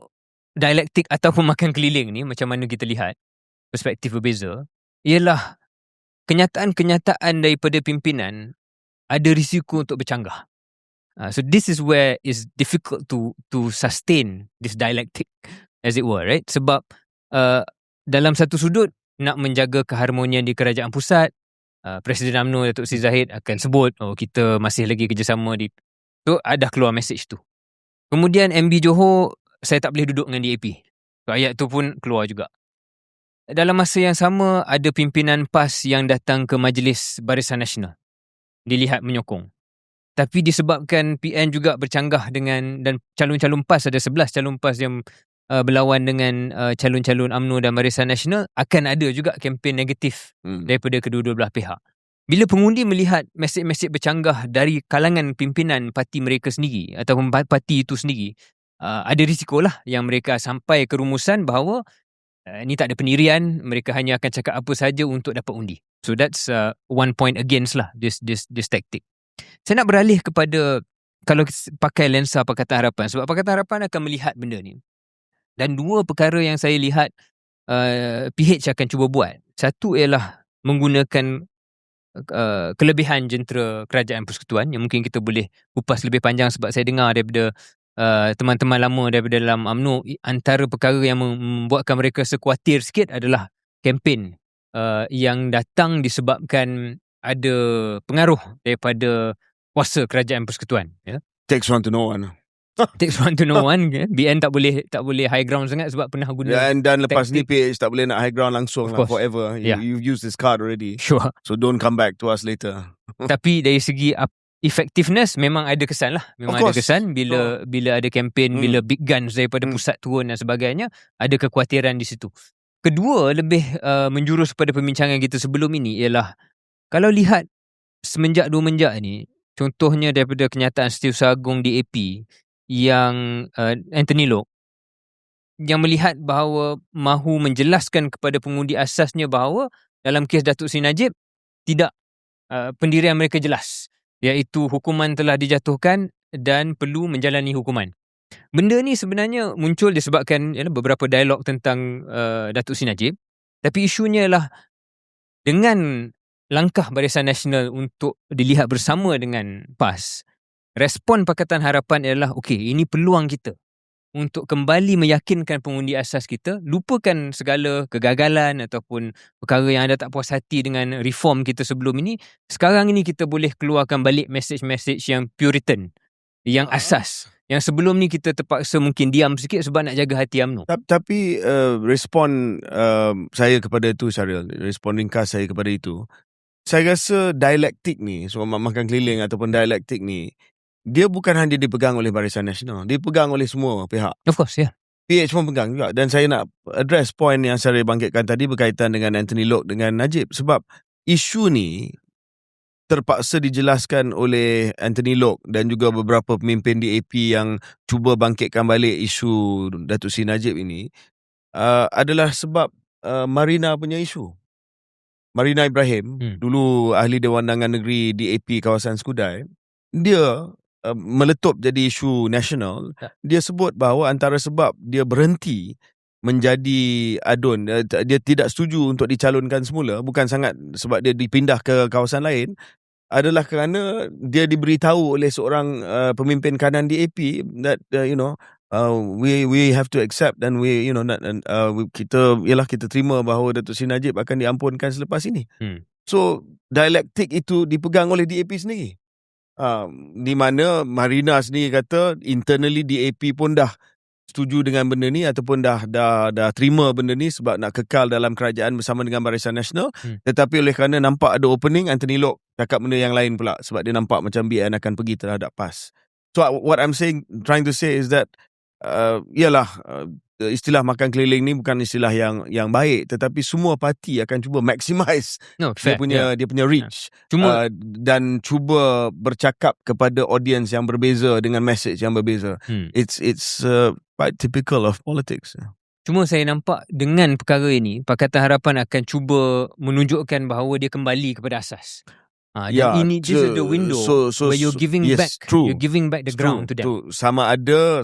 dialektik ataupun makan keliling ni, macam mana kita lihat perspektif berbeza, ialah kenyataan-kenyataan daripada pimpinan ada risiko untuk bercanggah. So this is where it's difficult to sustain this dialectic, as it were, right? Sebab dalam satu sudut nak menjaga keharmonian di kerajaan pusat, Presiden UMNO Datuk Seri Zahid akan sebut, kita masih lagi kerjasama so ada keluar message tu. Kemudian MB Johor, saya tak boleh duduk dengan DAP. So, ayat tu pun keluar juga. Dalam masa yang sama, ada pimpinan PAS yang datang ke Majlis Barisan Nasional, dilihat menyokong. Tapi disebabkan PN juga bercanggah dan calon-calon PAS, ada 11 calon PAS yang berlawan dengan calon-calon UMNO dan Barisan Nasional, akan ada juga kempen negatif daripada kedua-dua belah pihak. Bila pengundi melihat mesej-mesej bercanggah dari kalangan pimpinan parti mereka sendiri ataupun parti itu sendiri, ada risikolah yang mereka sampai ke rumusan bahawa ini tak ada pendirian, mereka hanya akan cakap apa saja untuk dapat undi. So that's one point against lah this tactic. Saya nak beralih kepada, kalau pakai lensa Pakatan Harapan, sebab Pakatan Harapan akan melihat benda ni. Dan dua perkara yang saya lihat PH akan cuba buat. Satu ialah menggunakan kelebihan jentera Kerajaan Persekutuan, yang mungkin kita boleh kupas lebih panjang, sebab saya dengar daripada teman-teman lama daripada dalam UMNO, antara perkara yang membuatkan mereka sekuatir sikit adalah kempen yang datang disebabkan ada pengaruh daripada kuasa Kerajaan Persekutuan. Takes one to know one. Takes one to know one. BN tak boleh high ground sangat sebab pernah guna dan lepas ni PH tak boleh nak high ground langsung lah, forever. You've used this card already. Sure. So don't come back to us later. Tapi dari segi effectiveness memang ada kesan lah. Memang ada kesan bila ada kempen, bila big guns daripada pusat turun dan sebagainya, ada kekhawatiran di situ. Kedua, lebih menjurus pada perbincangan kita sebelum ini ialah, kalau lihat semenjak 2 menjak ni, contohnya daripada kenyataan Setiausaha Agung DAP yang Anthony Loke, yang melihat bahawa mahu menjelaskan kepada pengundi asasnya bahawa dalam kes Datuk Seri Najib tidak, pendirian mereka jelas, iaitu hukuman telah dijatuhkan dan perlu menjalani hukuman. Benda ni sebenarnya muncul disebabkan beberapa dialog tentang Datuk Seri Najib, tapi isunya ialah dengan langkah Barisan Nasional untuk dilihat bersama dengan PAS, respon Pakatan Harapan ialah, okey, ini peluang kita untuk kembali meyakinkan pengundi asas kita, lupakan segala kegagalan ataupun perkara yang anda tak puas hati dengan reform kita sebelum ini. Sekarang ini kita boleh keluarkan balik message-message yang Puritan, yang asas, yang sebelum ni kita terpaksa mungkin diam sikit sebab nak jaga hati UMNO. Tapi respon saya kepada itu, Syaril, respon ringkas saya kepada itu, saya rasa dialektik ni, soal makan keliling ataupun dialektik ni, dia bukan hanya dipegang oleh Barisan Nasional, dipegang oleh semua pihak. Of course, ya. PH pun pegang juga. Dan saya nak address point yang saya bangkitkan tadi berkaitan dengan Anthony Loke dengan Najib. Sebab isu ni terpaksa dijelaskan oleh Anthony Loke dan juga beberapa pemimpin DAP yang cuba bangkitkan balik isu Datuk Seri Najib ini, adalah sebab Marina punya isu. Marina Ibrahim, dulu ahli Dewan Undangan Negeri DAP kawasan Skudai, dia meletup jadi isu nasional. Dia sebut bahawa antara sebab dia berhenti menjadi adun, dia tidak setuju untuk dicalonkan semula, bukan sangat sebab dia dipindah ke kawasan lain, adalah kerana dia diberitahu oleh seorang pemimpin kanan DAP that we have to accept dan kita terima bahawa Datuk Seri Najib akan diampunkan selepas ini. So dialektik itu dipegang oleh DAP sendiri. Di mana Marina sendiri kata internally DAP pun dah setuju dengan benda ni ataupun dah terima benda ni sebab nak kekal dalam kerajaan bersama dengan Barisan Nasional. Tetapi oleh kerana nampak ada opening, Anthony Loke cakap benda yang lain pula sebab dia nampak macam BN akan pergi terhadap PAS. So what I'm trying to say is that istilah makan keliling ni bukan istilah yang baik, tetapi semua parti akan cuba maximize dia punya reach, dan cuba bercakap kepada audience yang berbeza dengan message yang berbeza. It's quite typical of politics. Cuma saya nampak dengan perkara ini, Pakatan Harapan akan cuba menunjukkan bahawa dia kembali kepada asas. This is the window where you're giving back, you're giving back the ground to them. Sama ada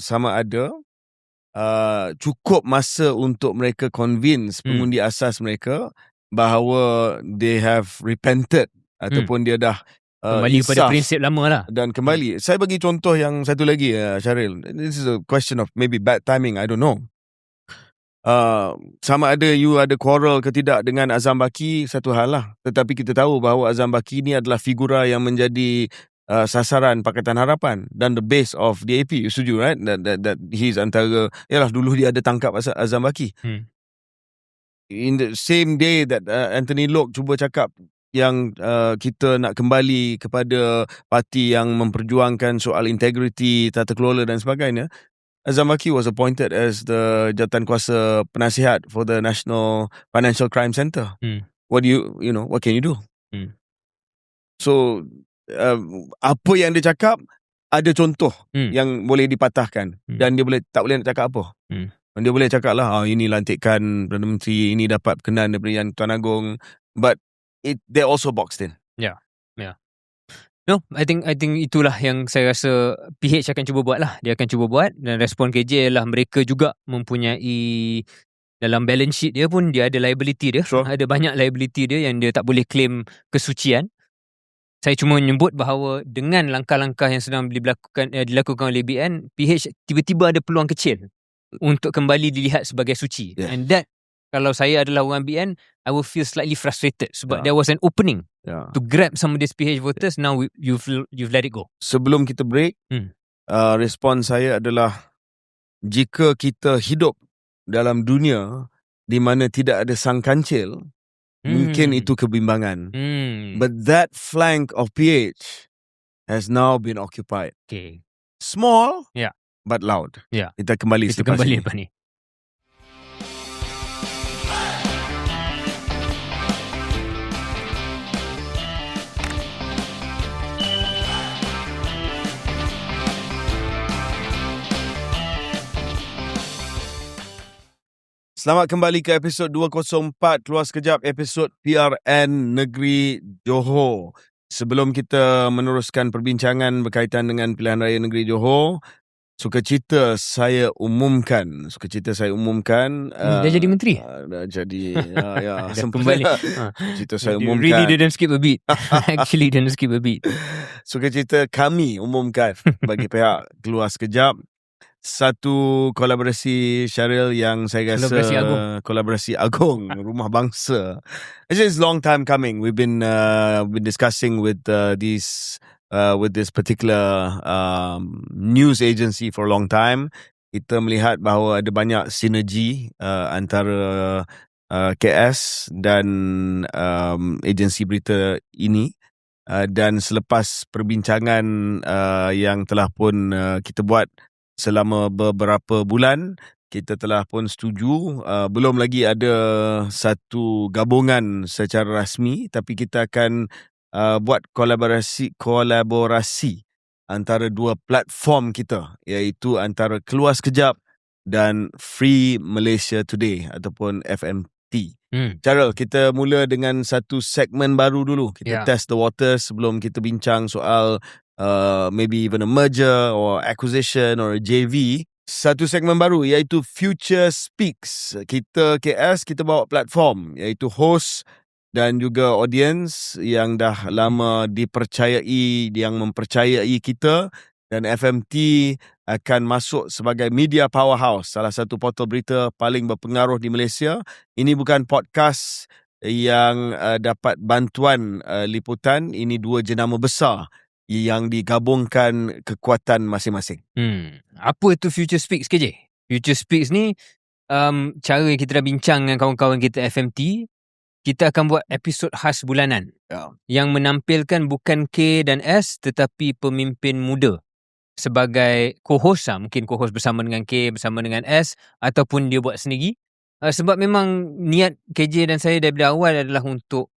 cukup masa untuk mereka convince pengundi asas mereka bahawa they have repented ataupun dia dah kembali pada prinsip lama lah. Dan kembali, saya bagi contoh yang satu lagi, Syaril. This is a question of maybe bad timing, I don't know. Sama ada you ada quarrel ke tidak dengan Azam Baki, satu hal lah. Tetapi kita tahu bahawa Azam Baki ni adalah figura yang menjadi sasaran Pakatan Harapan dan the base of DAP. You setuju, right? That he's antara, yalah, dulu dia ada tangkap Azam Baki. In the same day that Anthony Loke cuba cakap yang kita nak kembali kepada parti yang memperjuangkan soal integriti, tata kelola dan sebagainya, Azam Baki was appointed as the jawatankuasa penasihat for the National Financial Crime Centre. What can you do? So apa yang dia cakap ada contoh yang boleh dipatahkan, dan dia tak boleh nak cakap apa. Dia boleh cakap lah, ini lantikan Perdana Menteri, ini dapat berkenan daripada Yang Tuan Agong, but they're also boxed in. Yeah. No, I think itulah yang saya rasa PH akan cuba buat lah. Dia akan cuba buat, dan respon KJ ialah mereka juga mempunyai dalam balance sheet dia pun dia ada liability dia. Ada banyak liability dia yang dia tak boleh claim kesucian. Saya cuma menyebut bahawa dengan langkah-langkah yang sedang dilakukan oleh BN, PH tiba-tiba ada peluang kecil untuk kembali dilihat sebagai suci. Yeah. And that, kalau saya adalah orang BN, I will feel slightly frustrated sebab there was an opening to grab some of these PH voters. Now you've let it go. Sebelum kita break, respon saya adalah, jika kita hidup dalam dunia di mana tidak ada sang kancil, mungkin itu kebimbangan. But that flank of PH has now been occupied. Okay. Small, Ya. but loud. Ya. Kita kembali Kita selepas kembali ini. lepas ni. Selamat kembali ke episod 204 Keluar Sekejap, episod PRN Negeri Johor. Sebelum kita meneruskan perbincangan berkaitan dengan pilihan raya Negeri Johor, sukacita saya umumkan Dah jadi menteri? dah jadi ya Dah kembali. Sukacita saya You umumkan. really didn't skip a beat. Actually didn't skip a beat. Sukacita kami umumkan bagi pihak Keluar Sekejap satu kolaborasi Syaril yang saya rasa kolaborasi agung Rumah Bangsa. Actually, it's long time coming. We've been discussing with this particular news agency for a long time. Kita melihat bahawa ada banyak sinergi antara KS dan agensi berita ini. Dan selepas perbincangan yang telah pun kita buat selama beberapa bulan, kita telah pun setuju. Belum lagi ada satu gabungan secara rasmi, tapi kita akan buat kolaborasi antara dua platform kita, iaitu antara Keluar Sekejap dan Free Malaysia Today ataupun FMT. Charles, kita mula dengan satu segmen baru dulu. Kita test the water sebelum kita bincang soal maybe even a merger or acquisition or a JV. Satu segmen baru iaitu Future Speaks. Kita KS, kita bawa platform iaitu host dan juga audience yang dah lama dipercayai, yang mempercayai kita, dan FMT akan masuk sebagai media powerhouse, salah satu portal berita paling berpengaruh di Malaysia. Ini bukan podcast yang dapat bantuan liputan, ini dua jenama besar yang digabungkan kekuatan masing-masing. Apa itu Future Speaks, KJ? Future Speaks ni cara yang kita dah bincang dengan kawan-kawan kita FMT. Kita akan buat episod khas bulanan yang menampilkan bukan K dan S tetapi pemimpin muda sebagai co-host lah. Mungkin co-host bersama dengan K, bersama dengan S, ataupun dia buat sendiri. Sebab memang niat KJ dan saya daripada awal adalah untuk,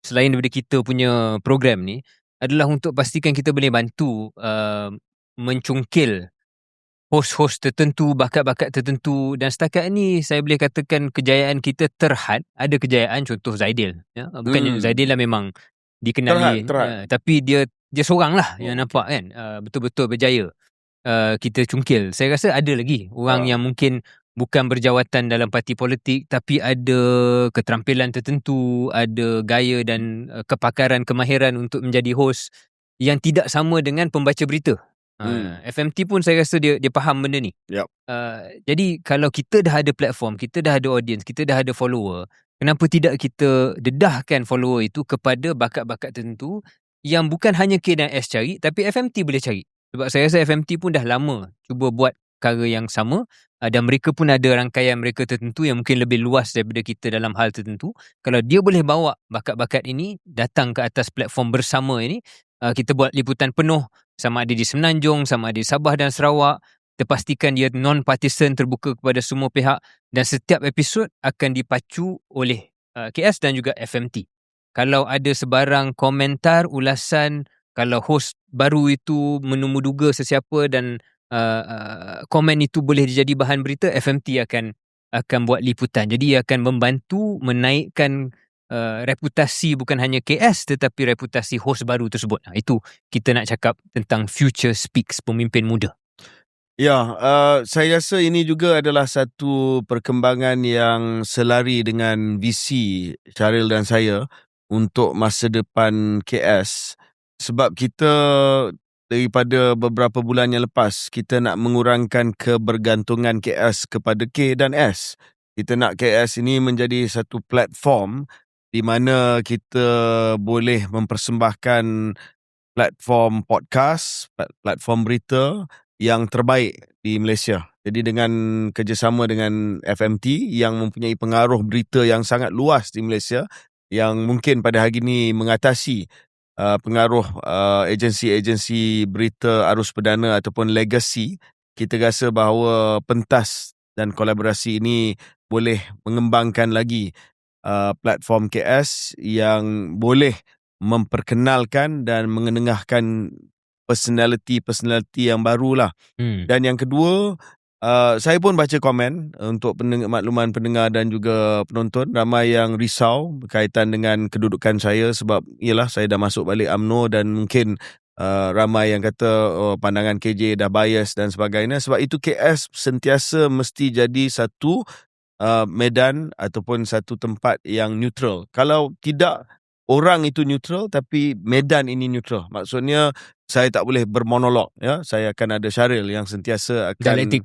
selain daripada kita punya program ni, adalah untuk pastikan kita boleh bantu mencungkil host-host tertentu, bakat-bakat tertentu. Dan setakat ni saya boleh katakan kejayaan kita terhad. Ada kejayaan, contoh Zaidil. Bukannya Zaidil lah memang dikenali, terhad. tapi dia seorang lah yang nampak kan betul-betul berjaya kita cungkil. Saya rasa ada lagi orang yang mungkin bukan berjawatan dalam parti politik, tapi ada keterampilan tertentu, ada gaya dan kepakaran, kemahiran untuk menjadi host yang tidak sama dengan pembaca berita. FMT pun saya rasa dia faham benda ni. Jadi kalau kita dah ada platform, kita dah ada audience, kita dah ada follower, kenapa tidak kita dedahkan follower itu kepada bakat-bakat tertentu yang bukan hanya K dan S cari, tapi FMT boleh cari. Sebab saya rasa FMT pun dah lama cuba buat perkara yang sama, dan mereka pun ada rangkaian mereka tertentu yang mungkin lebih luas daripada kita dalam hal tertentu. Kalau dia boleh bawa bakat-bakat ini datang ke atas platform bersama ini, kita buat liputan penuh, sama ada di Semenanjung, sama ada di Sabah dan Sarawak. Kita pastikan dia non-partisan, terbuka kepada semua pihak, dan setiap episod akan dipacu oleh KS dan juga FMT. Kalau ada sebarang komentar, ulasan, kalau host baru itu menumuduga sesiapa dan komen itu boleh jadi bahan berita, FMT akan buat liputan. Jadi ia akan membantu menaikkan reputasi bukan hanya KS tetapi reputasi host baru tersebut. Itu kita nak cakap tentang Future Speaks, pemimpin muda. Saya rasa ini juga adalah satu perkembangan yang selari dengan visi Syaril dan saya untuk masa depan KS. Sebab kita daripada beberapa bulan yang lepas, kita nak mengurangkan kebergantungan KS kepada K dan S. Kita nak KS ini menjadi satu platform di mana kita boleh mempersembahkan platform podcast, platform berita yang terbaik di Malaysia. Jadi dengan kerjasama dengan FMT yang mempunyai pengaruh berita yang sangat luas di Malaysia, yang mungkin pada hari ini mengatasi pengaruh agensi-agensi berita arus perdana ataupun legacy, kita rasa bahawa pentas dan kolaborasi ini boleh mengembangkan lagi platform KS yang boleh memperkenalkan dan mengenengahkan personality yang barulah. Dan yang kedua, saya pun baca komen untuk makluman pendengar dan juga penonton, ramai yang risau berkaitan dengan kedudukan saya sebab ialah saya dah masuk balik UMNO dan mungkin ramai yang kata pandangan KJ dah bias dan sebagainya. Sebab itu KS sentiasa mesti jadi satu medan ataupun satu tempat yang neutral. Kalau tidak, orang itu neutral tapi medan ini neutral. Maksudnya saya tak boleh bermonolog, ya. Saya akan ada Syaril yang sentiasa akan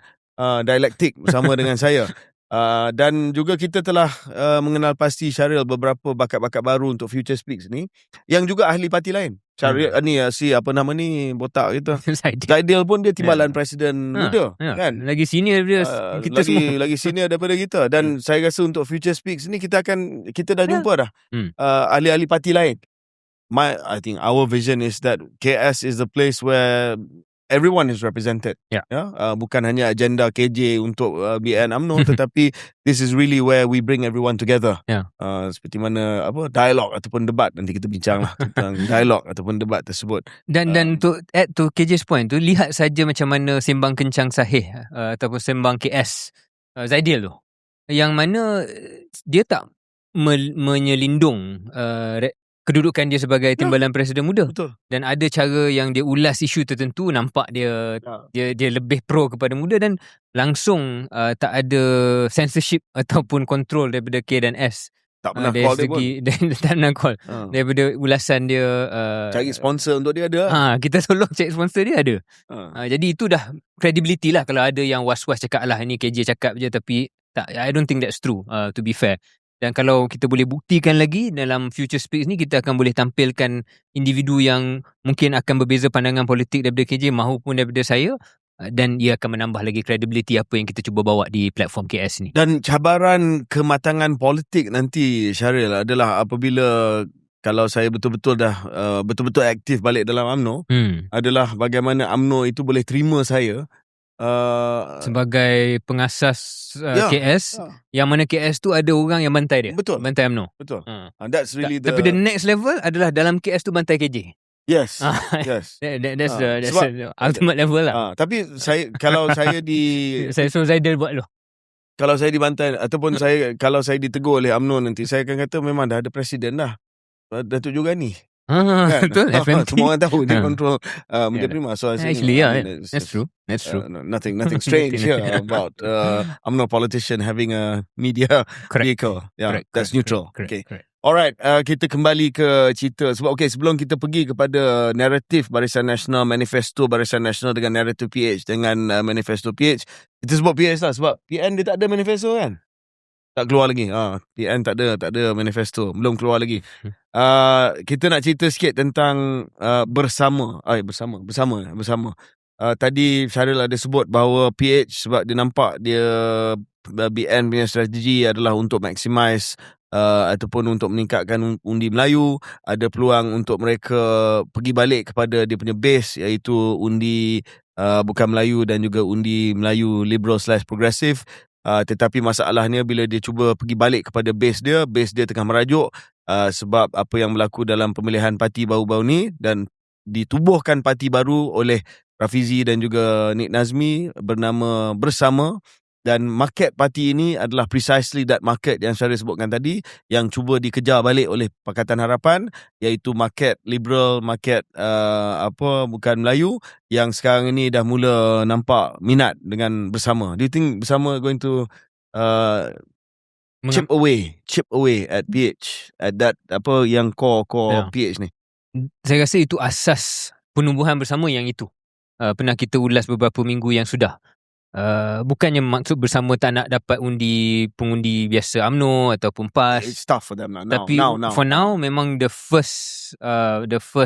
dialektik bersama dengan saya. Dan juga kita telah mengenal pasti Syaril beberapa bakat-bakat baru untuk Future Speaks ni yang juga ahli parti lain. Syaril ni si apa nama ni botak kita. Zaidil pun dia timbalan presiden muda, kan? Lagi senior daripada kita semua. Lagi senior daripada kita. Dan saya rasa untuk Future Speaks ni kita dah jumpa dah ahli-ahli parti lain. I think our vision is that KS is the place where everyone is represented. Bukan hanya agenda KJ untuk BN UMNO tetapi this is really where we bring everyone together. Seperti mana dialog ataupun debat, nanti kita bincanglah tentang dialog ataupun debat tersebut. Dan untuk add to KJ's point tu, lihat saja macam mana sembang kencang sahih ataupun sembang KS Zaidil tu, yang mana dia tak menyelindung kedudukan dia sebagai timbalan presiden muda. Betul. Dan ada cara yang dia ulas isu tertentu, nampak dia lebih pro kepada muda dan langsung tak ada censorship ataupun kontrol daripada K dan S. Tak pernah call dia pun. Tak pernah call. Daripada ulasan dia cari sponsor untuk dia ada. Kita tolong cari sponsor dia ada. Jadi itu dah credibility lah. Kalau ada yang was-was cakap lah ni KJ cakap je, tapi tak, I don't think that's true, to be fair. Dan kalau kita boleh buktikan lagi dalam Future Speaks ni, kita akan boleh tampilkan individu yang mungkin akan berbeza pandangan politik daripada KJ maupun daripada saya, dan ia akan menambah lagi credibility apa yang kita cuba bawa di platform KS ni. Dan cabaran kematangan politik nanti, Syaril, adalah apabila kalau saya betul-betul dah betul-betul aktif balik dalam UMNO, adalah bagaimana UMNO itu boleh terima saya sebagai pengasas KS, yang mana KS tu ada orang yang bantai dia. Betul. Bantai UMNO. Betul. That's really Tapi the next level adalah dalam KS tu bantai KJ. Yes. Yes. That's the ultimate level lah. Tapi kalau saya saya suruh Zaidil buat dulu. Kalau saya dibantai ataupun kalau saya ditegur oleh UMNO nanti, saya akan kata memang dah ada presiden dah. Datuk Jogani. Kan? Betul, FMP. Semua orang tahu dia control Menteri Prima. So actually, that's true. Nothing strange here about UMNO politician having a media vehicle. That's neutral. Correct. Alright, kita kembali ke cerita. Sebab sebelum kita pergi kepada naratif Barisan Nasional, manifesto Barisan Nasional dengan naratif PH dengan manifesto PH, kita sebut PH lah sebab PN dia tak ada manifesto kan. Tak keluar lagi. PN tak ada manifesto, belum keluar lagi. Kita nak cerita sikit tentang bersama. Tadi Syaril ada sebut bahawa PH, sebab dia nampak dia BN punya strategi adalah untuk maximize ataupun untuk meningkatkan undi Melayu. Ada peluang untuk mereka pergi balik kepada dia punya base, iaitu undi bukan Melayu dan juga undi Melayu liberal/progressive. Tetapi masalahnya bila dia cuba pergi balik kepada base dia tengah merajuk sebab apa yang berlaku dalam pemilihan parti baru-baru ni, dan ditubuhkan parti baru oleh Rafizi dan juga Nik Nazmi bernama Bersama. Dan market parti ini adalah precisely that market yang saya sebutkan tadi, yang cuba dikejar balik oleh Pakatan Harapan, iaitu market liberal, market bukan Melayu, yang sekarang ini dah mula nampak minat dengan Bersama. Do you think Bersama going to chip away at PH, at that yang core PH ni? Saya rasa itu asas penumbuhan Bersama yang itu. Pernah kita ulas beberapa minggu yang sudah. Bukannya maksud Bersama tak nak dapat pengundi biasa UMNO ataupun PAS. It's tough for them now. Tapi for now memang the first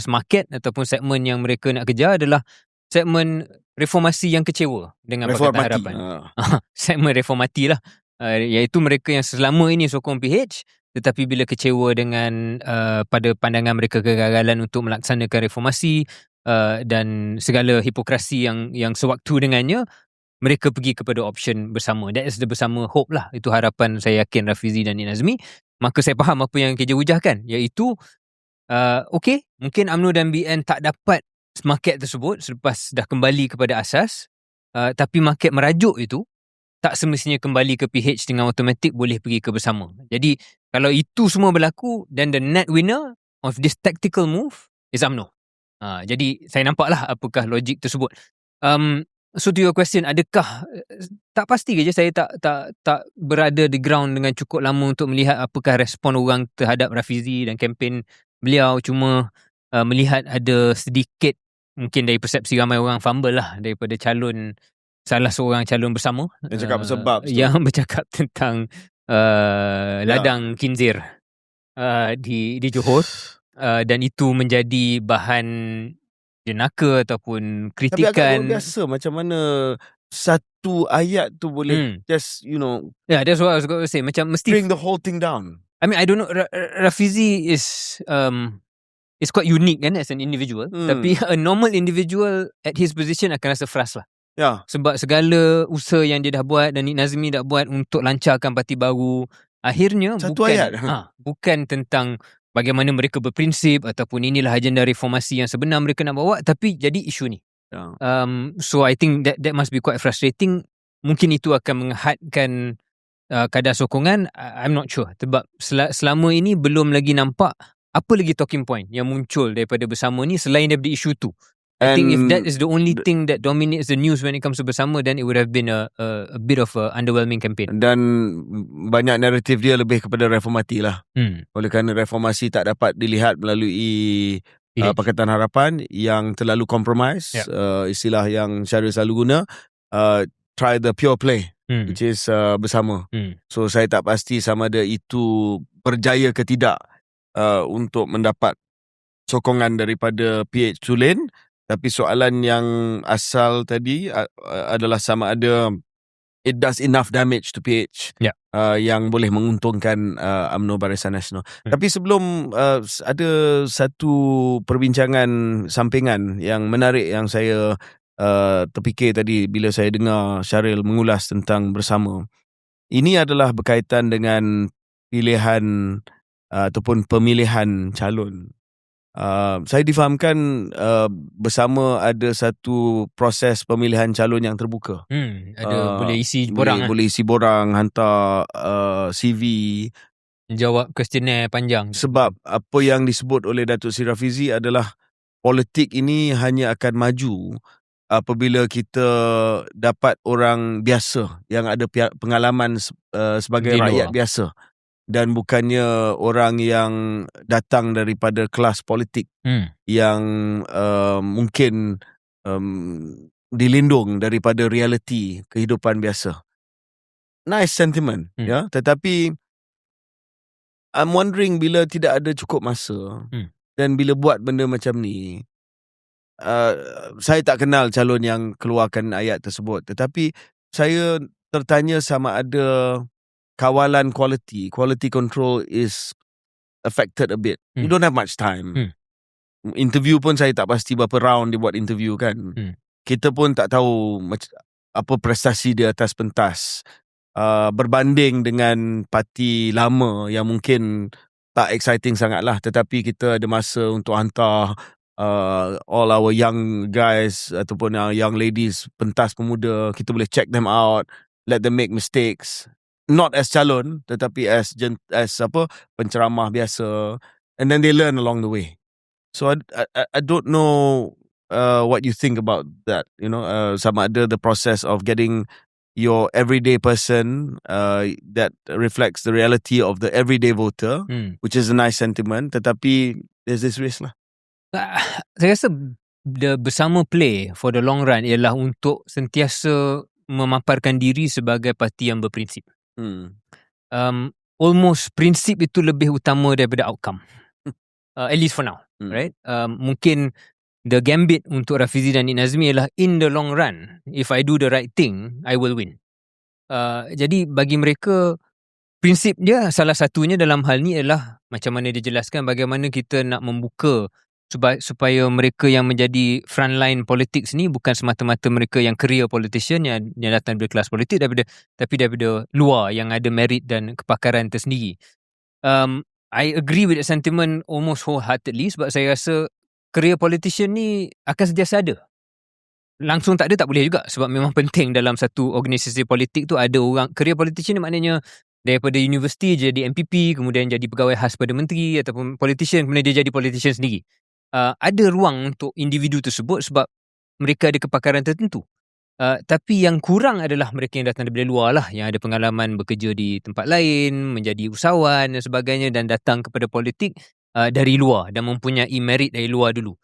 market ataupun segmen yang mereka nak kejar adalah segmen reformasi yang kecewa dengan Pakatan Harapan. Segmen reformati lah, iaitu mereka yang selama ini sokong PH tetapi bila kecewa dengan pada pandangan mereka kegagalan untuk melaksanakan reformasi dan segala hipokrasi yang sewaktu dengannya, mereka pergi kepada option bersama. That is the bersama hope lah. Itu harapan saya yakin Rafizi dan Nik Nazmi. Maka saya faham apa yang KJ hujahkan, iaitu okay, mungkin UMNO dan BN tak dapat market tersebut selepas dah kembali kepada asas, tapi market merajuk itu tak semestinya kembali ke PH dengan automatik boleh pergi ke bersama. Jadi kalau itu semua berlaku, then the net winner of this tactical move is UMNO. Jadi saya nampaklah apakah logik tersebut. So to your question, adakah tak pasti ke je, saya tak berada di ground dengan cukup lama untuk melihat apakah respon orang terhadap Rafizi dan kempen beliau. Cuma melihat ada sedikit mungkin dari persepsi ramai orang fumble lah daripada salah seorang calon bersama Dia cakap sebab yang bercakap tentang ladang kinzir di Johor, dan itu menjadi bahan jenaka ataupun kritikan. Tapi agak luar biasa macam mana satu ayat tu boleh just that's what I was going to say, macam mesti bring the whole thing down. I mean, I don't know, Rafizi is quite unique kan as an individual, tapi a normal individual at his position akan rasa frust lah. Sebab segala usaha yang dia dah buat dan Nik Nazmi dah buat untuk lancarkan parti baru, akhirnya satu ayat. Bukan tentang bagaimana mereka berprinsip ataupun inilah agenda reformasi yang sebenar mereka nak bawa, tapi jadi isu ni. So I think that must be quite frustrating. Mungkin itu akan menghadkan kadar sokongan. I'm not sure, sebab selama ini belum lagi nampak apa lagi talking point yang muncul daripada bersama ni selain daripada isu tu. I think if that is the only thing that dominates the news when it comes to bersama, then it would have been a bit of a underwhelming campaign. Dan banyak naratif dia lebih kepada reformati lah. Oleh kerana reformasi tak dapat dilihat melalui Pakatan Harapan yang terlalu compromise, istilah yang Syaril selalu guna, try the pure play, which is bersama. So saya tak pasti sama ada itu berjaya ke tidak untuk mendapat sokongan daripada PH Tulin. Tapi soalan yang asal tadi adalah sama ada it does enough damage to PH yang boleh menguntungkan UMNO Barisan Nasional. Tapi sebelum ada satu perbincangan sampingan yang menarik yang saya terfikir tadi bila saya dengar Syaril mengulas tentang bersama. Ini adalah berkaitan dengan pilihan ataupun pemilihan calon. Saya difahamkan bersama ada satu proses pemilihan calon yang terbuka. Ada boleh isi borang, boleh isi borang, hantar CV, jawab kuestionnaire panjang. Sebab apa yang disebut oleh Datuk Seri Rafizi adalah politik ini hanya akan maju apabila kita dapat orang biasa yang ada pengalaman sebagai rakyat biasa. Dan bukannya orang yang datang daripada kelas politik yang mungkin dilindung daripada realiti kehidupan biasa. Nice sentiment, ya. Tetapi I'm wondering bila tidak ada cukup masa dan bila buat benda macam ni, saya tak kenal calon yang keluarkan ayat tersebut, tetapi saya tertanya sama ada kawalan quality control is affected a bit. You don't have much time. Interview pun saya tak pasti berapa round dia buat interview kan. Kita pun tak tahu apa prestasi dia atas pentas. Berbanding dengan parti lama yang mungkin tak exciting sangat lah. Tetapi kita ada masa untuk hantar all our young guys ataupun young ladies pentas pemuda. Kita boleh check them out, let them make mistakes. Not as calon, tetapi as penceramah biasa, and then they learn along the way. So I don't know what you think about that. Sama ada the process of getting your everyday person that reflects the reality of the everyday voter, which is a nice sentiment. Tetapi there's this risk lah. Saya rasa the bersama play for the long run ialah untuk sentiasa memaparkan diri sebagai parti yang berprinsip. Almost prinsip itu lebih utama daripada outcome, at least for now, right? Mungkin the gambit untuk Rafizi dan Nik Nazmi ialah in the long run, if I do the right thing, I will win. Jadi bagi mereka prinsip dia salah satunya dalam hal ni adalah macam mana dia jelaskan bagaimana kita nak membuka supaya mereka yang menjadi frontline politics ni bukan semata-mata mereka yang career politician yang datang dari kelas politik tapi daripada luar yang ada merit dan kepakaran tersendiri. I agree with that sentiment almost wholeheartedly sebab saya rasa career politician ni akan sentiasa ada. Langsung tak ada tak boleh juga sebab memang penting dalam satu organisasi politik tu ada orang. Career politician ni maknanya daripada universiti jadi MPP, kemudian jadi pegawai khas pada menteri ataupun politician, kemudian dia jadi politician sendiri. Ada ruang untuk individu tersebut sebab mereka ada kepakaran tertentu. Tapi yang kurang adalah mereka yang datang daripada luar lah, yang ada pengalaman bekerja di tempat lain, menjadi usahawan dan sebagainya dan datang kepada politik dari luar dan mempunyai merit dari luar dulu.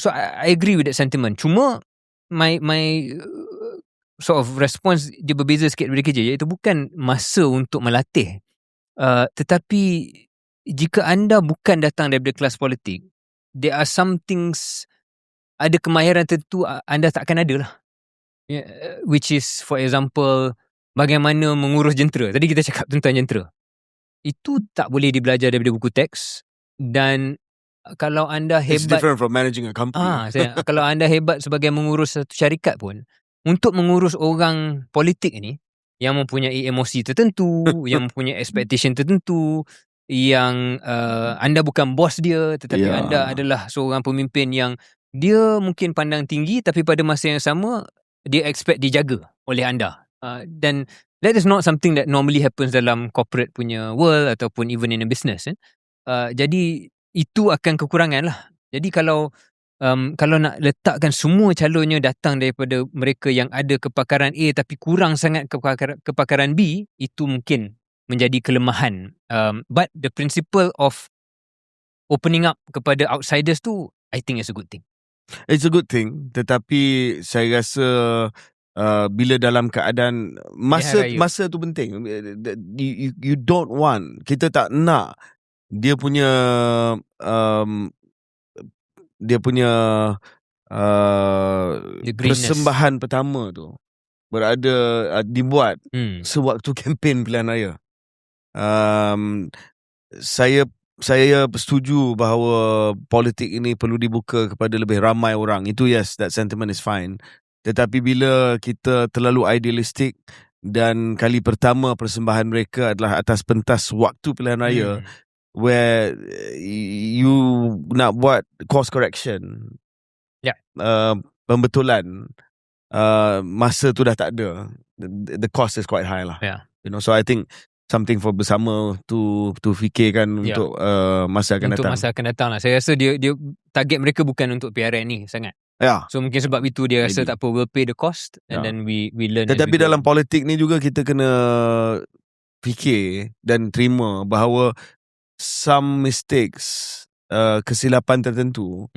So I agree with that sentiment. Cuma my sort of response dia berbeza sikit daripada kerja, iaitu bukan masa untuk melatih. Tetapi jika anda bukan datang daripada kelas politik, there are some things, ada kemahiran tertentu anda tak akan ada lah. Which is for example, bagaimana mengurus jentera. Tadi kita cakap tentang jentera. Itu tak boleh dibelajar daripada buku teks. Dan kalau anda hebat, it's different from managing a company. Kalau anda hebat sebagai mengurus satu syarikat pun, untuk mengurus orang politik ni yang mempunyai emosi tertentu, yang mempunyai expectation tertentu, yang anda bukan bos dia tetapi anda adalah seorang pemimpin yang dia mungkin pandang tinggi tapi pada masa yang sama dia expect dijaga oleh anda. Dan that is not something that normally happens dalam corporate punya world ataupun even in a business. Jadi itu akan kekurangan lah. Jadi kalau nak letakkan semua calonnya datang daripada mereka yang ada kepakaran A tapi kurang sangat kepakaran B, itu mungkin menjadi kelemahan. But the principle of opening up kepada outsiders tu, I think it's a good thing. It's a good thing. Tetapi saya rasa bila dalam keadaan masa tu penting. You don't want, kita tak nak dia punya persembahan pertama tu dibuat sewaktu kempen pilihan raya. Saya setuju bahawa politik ini perlu dibuka kepada lebih ramai orang. Itu yes, that sentiment is fine. Tetapi bila kita terlalu idealistik dan kali pertama persembahan mereka adalah atas pentas waktu pilihan raya, where you nak buat course correction, pembetulan, masa tu dah tak ada. The cost is quite high lah. So I think something for bersama tu fikirkan untuk masa akan datang. Untuk masa akan datang lah. Saya rasa dia target mereka bukan untuk PRN ni sangat. So mungkin sebab itu dia rasa tak apa, we'll pay the cost and then we learn. Tetapi dalam politik ni juga kita kena fikir dan terima bahawa some mistakes, kesilapan tertentu,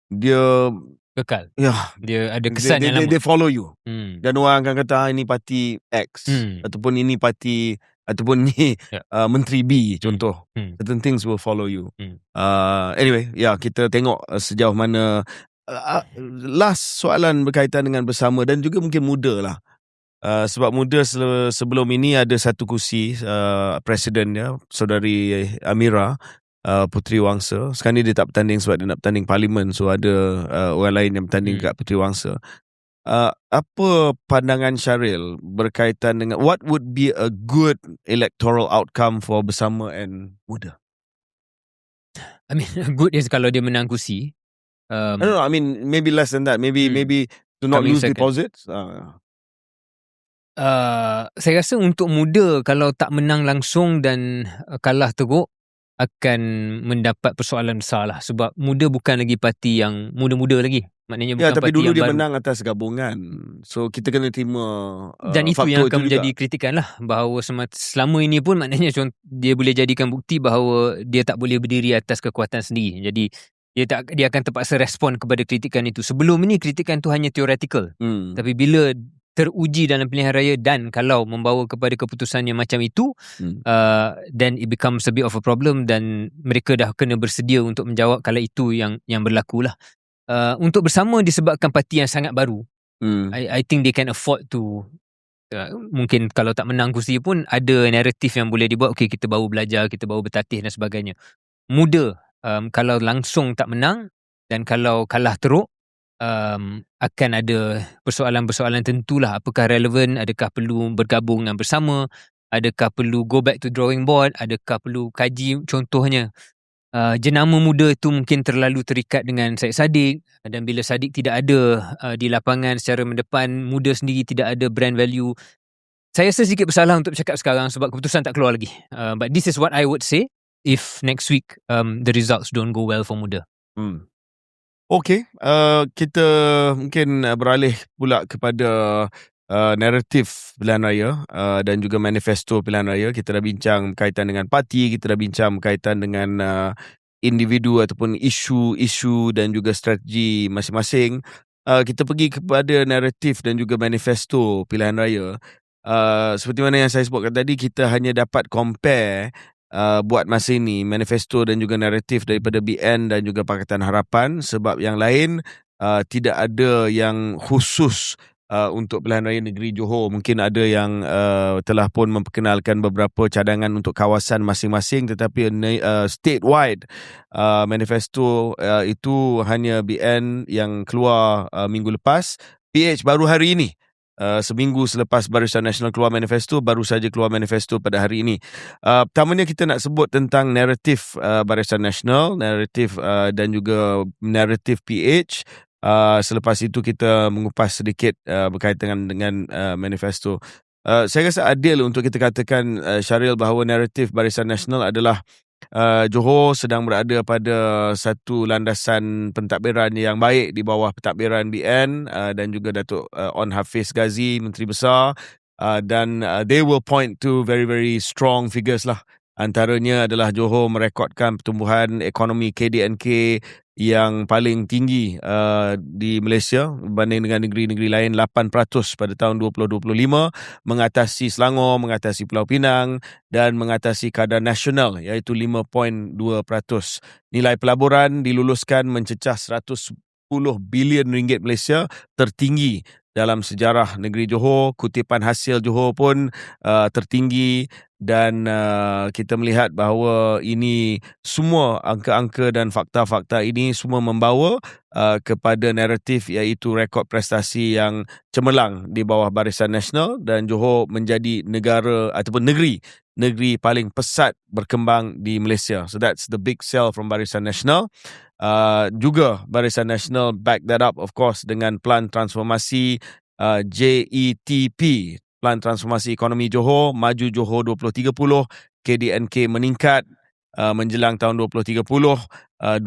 dia kekal. Dia ada kesan yang lama. They follow you. Dan orang akan kata ini parti X ataupun ini parti ataupun ni Menteri B contoh. Certain things will follow you. Anyway, kita tengok sejauh mana. Last soalan berkaitan dengan bersama dan juga mungkin muda lah. Sebab muda sebelum ini ada satu kursi presiden dia, Saudari Amira Puteri Wangsa. Sekarang ni dia tak bertanding sebab dia nak bertanding parlimen. So ada orang lain yang bertanding kat Puteri Wangsa. Apa pandangan Syaril berkaitan dengan what would be a good electoral outcome for Bersama and Muda? I mean, good is kalau dia menang kursi. I don't know, I mean maybe less than that. Maybe to not lose deposits. Saya rasa untuk muda kalau tak menang langsung dan kalah teruk akan mendapat persoalan besar lah. Sebab muda bukan lagi parti yang muda-muda lagi. Maknanya bukan tapi parti dulu yang dia baru. menang atas gabungan. So kita kena terima dan itu yang akan menjadi kritikan lah. Bahawa selama ini pun maknanya dia boleh jadikan bukti bahawa dia tak boleh berdiri atas kekuatan sendiri. Jadi dia akan terpaksa respon kepada kritikan itu. Sebelum ini kritikan itu hanya theoretical. Tapi bila teruji dalam pilihan raya dan kalau membawa kepada keputusan yang macam itu, then it becomes a bit of a problem dan mereka dah kena bersedia untuk menjawab kalau itu yang berlaku lah. Untuk Bersama disebabkan parti yang sangat baru, I think they can afford to Mungkin kalau tak menang kursi pun ada naratif yang boleh dibuat. Okay, kita baru belajar, kita baru bertatih dan sebagainya. Muda kalau langsung tak menang, dan kalau kalah teruk, akan ada persoalan-persoalan tentulah. Apakah relevan, adakah perlu bergabung dengan bersama, adakah perlu go back to drawing board, adakah perlu kaji. Contohnya, jenama muda itu mungkin terlalu terikat dengan Syed Saddiq, dan bila Saddiq tidak ada di lapangan secara mendepan, muda sendiri tidak ada brand value. Saya rasa sedikit bersalah untuk bercakap sekarang sebab keputusan tak keluar lagi. But this is what I would say if next week the results don't go well for muda. Okey, kita mungkin beralih pula kepada naratif pilihan raya dan juga manifesto pilihan raya. Kita dah bincang berkaitan dengan parti, kita dah bincang berkaitan dengan individu ataupun isu-isu dan juga strategi masing-masing. Kita pergi kepada naratif dan juga manifesto pilihan raya. Seperti mana yang saya sebutkan tadi, kita hanya dapat compare buat masa ini manifesto dan juga naratif daripada BN dan juga Pakatan Harapan, sebab yang lain tidak ada yang khusus untuk pilihan raya negeri Johor. Mungkin ada yang telah pun memperkenalkan beberapa cadangan untuk kawasan masing-masing, tetapi statewide manifesto itu hanya BN yang keluar minggu lepas. PH baru hari ini, seminggu selepas Barisan Nasional keluar manifesto, baru saja keluar manifesto pada hari ini. Pertamanya kita nak sebut tentang naratif Barisan Nasional, naratif dan juga naratif PH. Selepas itu kita mengupas sedikit berkaitan dengan manifesto. Saya rasa adil untuk kita katakan, Syaril, bahawa naratif Barisan Nasional adalah Johor sedang berada pada satu landasan pentadbiran yang baik di bawah pentadbiran BN dan juga Datuk On Hafiz Ghazi, Menteri Besar, dan they will point to very very strong figures lah. Antaranya adalah Johor merekodkan pertumbuhan ekonomi KDNK yang paling tinggi di Malaysia berbanding dengan negeri-negeri lain, 8% pada tahun 2025, mengatasi Selangor, mengatasi Pulau Pinang dan mengatasi kadar nasional iaitu 5.2%. Nilai pelaburan diluluskan mencecah 110 bilion ringgit Malaysia, tertinggi dalam sejarah negeri Johor. Kutipan hasil Johor pun tertinggi, dan kita melihat bahawa ini semua angka-angka dan fakta-fakta ini semua membawa kepada naratif iaitu rekod prestasi yang cemerlang di bawah Barisan Nasional, dan Johor menjadi negara ataupun negeri paling pesat berkembang di Malaysia. So that's the big sell from Barisan Nasional. Juga Barisan Nasional back that up of course dengan plan transformasi JETP, Plan Transformasi Ekonomi Johor, Maju Johor 2030, KDNK meningkat menjelang tahun 2030, 260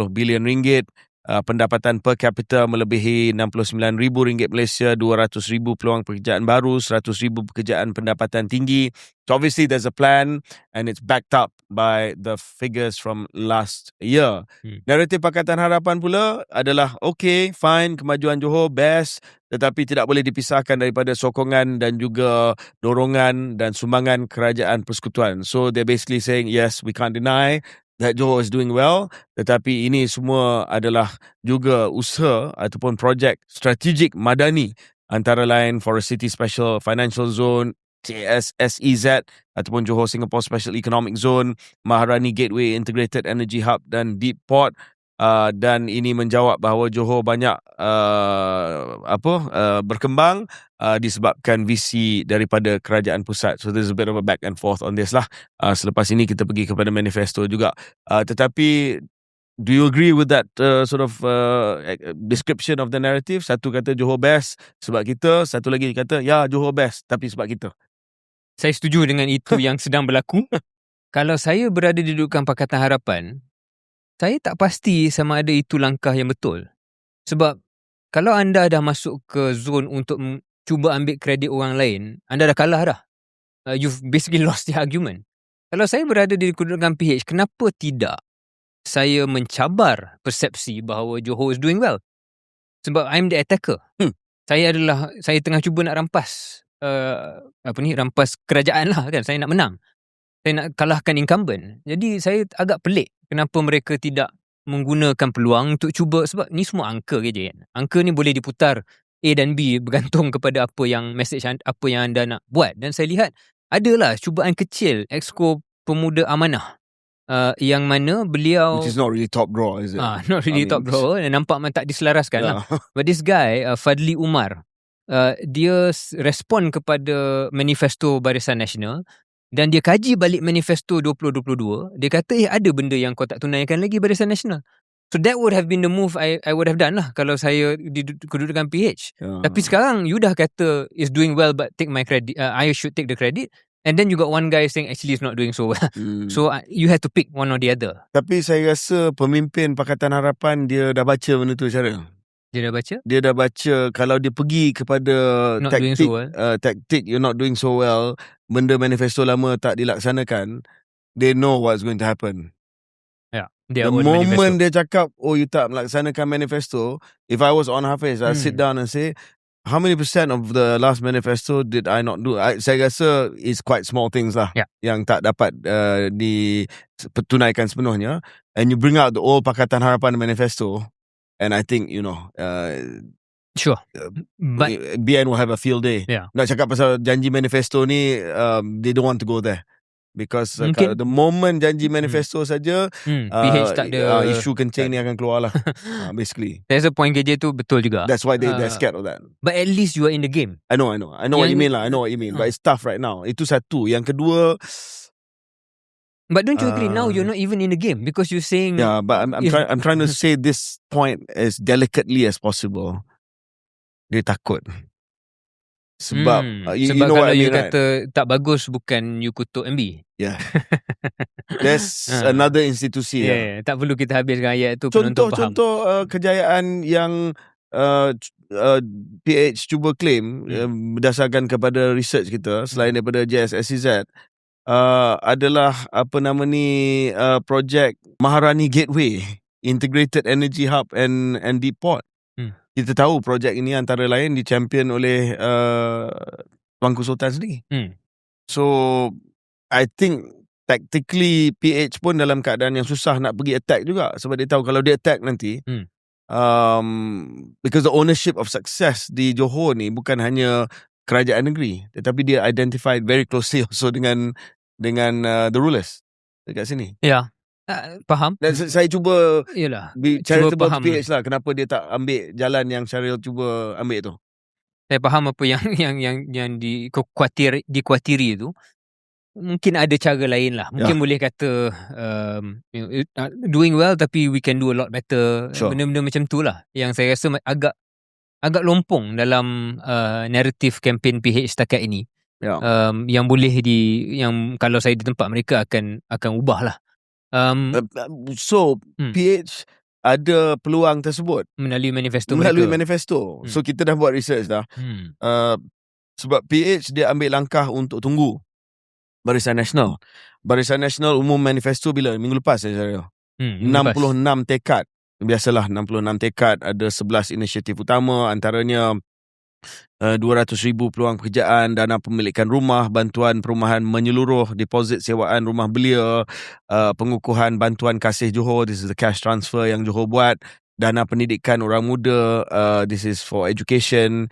bilion ringgit, pendapatan per capita melebihi RM69,000 Malaysia, 200,000 peluang pekerjaan baru, 100,000 pekerjaan pendapatan tinggi. So obviously there's a plan and it's backed up by the figures from last year. Naratif Pakatan Harapan pula adalah okay, fine, kemajuan Johor best, tetapi tidak boleh dipisahkan daripada sokongan dan juga dorongan dan sumbangan kerajaan persekutuan. So they're basically saying, yes, we can't deny that Johor is doing well, tetapi ini semua adalah juga usaha ataupun projek strategik madani, antara lain Forest City Special Financial Zone, JSSEZ ataupun Johor Singapore Special Economic Zone, Maharani Gateway Integrated Energy Hub dan Deep Port. Dan ini menjawab bahawa Johor banyak berkembang disebabkan visi daripada kerajaan pusat. So there's a bit of a back and forth on this lah. Selepas ini kita pergi kepada manifesto juga. Tetapi do you agree with that sort of description of the narrative? Satu kata Johor best sebab kita, satu lagi kata ya Johor best tapi sebab kita. Saya setuju dengan itu yang sedang berlaku. Kalau saya berada di dudukan Pakatan Harapan, saya tak pasti sama ada itu langkah yang betul. Sebab kalau anda dah masuk ke zon untuk cuba ambil kredit orang lain, anda dah kalah dah. You've basically lost the argument. Kalau saya berada di kedudukan PH, kenapa tidak saya mencabar persepsi bahawa Johor is doing well? Sebab I'm the attacker. Saya tengah cuba nak rampas rampas kerajaan lah kan. Saya nak menang. Saya nak kalahkan incumbent. Jadi saya agak pelik kenapa mereka tidak menggunakan peluang untuk cuba, sebab ni semua angka je kan. Angka ni boleh diputar A dan B bergantung kepada apa yang anda nak buat. Dan saya lihat adalah cubaan kecil Exco Pemuda Amanah yang mana beliau Which is not really top draw, is it? Not really top draw, dan nampak tak diselaraskan lah. But this guy Fadli Umar, dia respon kepada manifesto Barisan Nasional dan dia kaji balik manifesto 2022. Dia kata ada benda yang kau tak tunaikan lagi Barisan Nasional. So that would have been the move I would have done lah kalau saya di kedudukan PH. Tapi sekarang you dah kata is doing well but take my credit, I should take the credit. And then you got one guy saying actually it's not doing so well. So you have to pick one or the other. Tapi saya rasa pemimpin Pakatan Harapan dia dah baca benda tu cara. Dia dah baca? Dia dah baca kalau dia pergi kepada not taktik, so well. Taktik you're not doing so well, benda manifesto lama tak dilaksanakan, they know what's going to happen. Yeah, the moment dia cakap, you tak melaksanakan manifesto, if I was on Hafiz, I'll sit down and say, how many % of the last manifesto did I not do? Saya rasa it's quite small things lah yang tak dapat ditunaikan sepenuhnya. And you bring out the old Pakatan Harapan manifesto, and I think, sure. But BN will have a field day. Nak cakap pasal janji manifesto ni, they don't want to go there. Because the moment janji manifesto saja, PH tak ada isu kencing ni akan keluar lah. Basically. There's a point KJ tu betul juga. That's why they're scared of that. But at least you are in the game. I know what you mean lah. I know what you mean. But it's tough right now. Itu satu. Yang kedua, but don't you agree now you're not even in the game because you're saying? Yeah, but I'm trying to say this point as delicately as possible. Dia takut. Sebab you know kalau what I mean, you kata tak bagus, bukan you kutuk MB. Yeah. There's another institusi. Tak perlu kita habiskan ayat tu. Contoh kejayaan yang PH cuba claim berdasarkan kepada research kita selain daripada JSSCZ adalah projek Maharani Gateway, Integrated Energy Hub and Deep Port. Kita tahu projek ini antara lain di-champion oleh Tuanku Sultan sendiri. So, I think tactically PH pun dalam keadaan yang susah nak pergi attack juga. Sebab dia tahu kalau dia attack nanti, because the ownership of success di Johor ni bukan hanya kerajaan negeri, tetapi dia identified very closely also dengan the rulers dekat sini. Ya. Faham. Dan saya cuba cuba faham PH lah kenapa dia tak ambil jalan yang Syaril cuba ambil tu. Saya faham apa yang dikuatiri itu. Mungkin ada cara lain lah. Mungkin boleh kata doing well tapi we can do a lot better. Benda-benda macam tu lah yang saya rasa agak lompong dalam naratif kempen PH setakat ini. Yang boleh yang kalau saya di tempat mereka akan ubah lah. So PH ada peluang tersebut melalui manifesto. So kita dah buat research dah. Sebab PH dia ambil langkah untuk tunggu Barisan Nasional. Barisan Nasional umum manifesto bila? Minggu lepas saya 66 tekad. Biasalah 66 tekad, ada 11 inisiatif utama, antaranya 200,000 peluang pekerjaan, dana pemilikan rumah, bantuan perumahan menyeluruh, deposit sewaan rumah belia, pengukuhan bantuan kasih Johor, this is the cash transfer yang Johor buat, dana pendidikan orang muda, this is for education,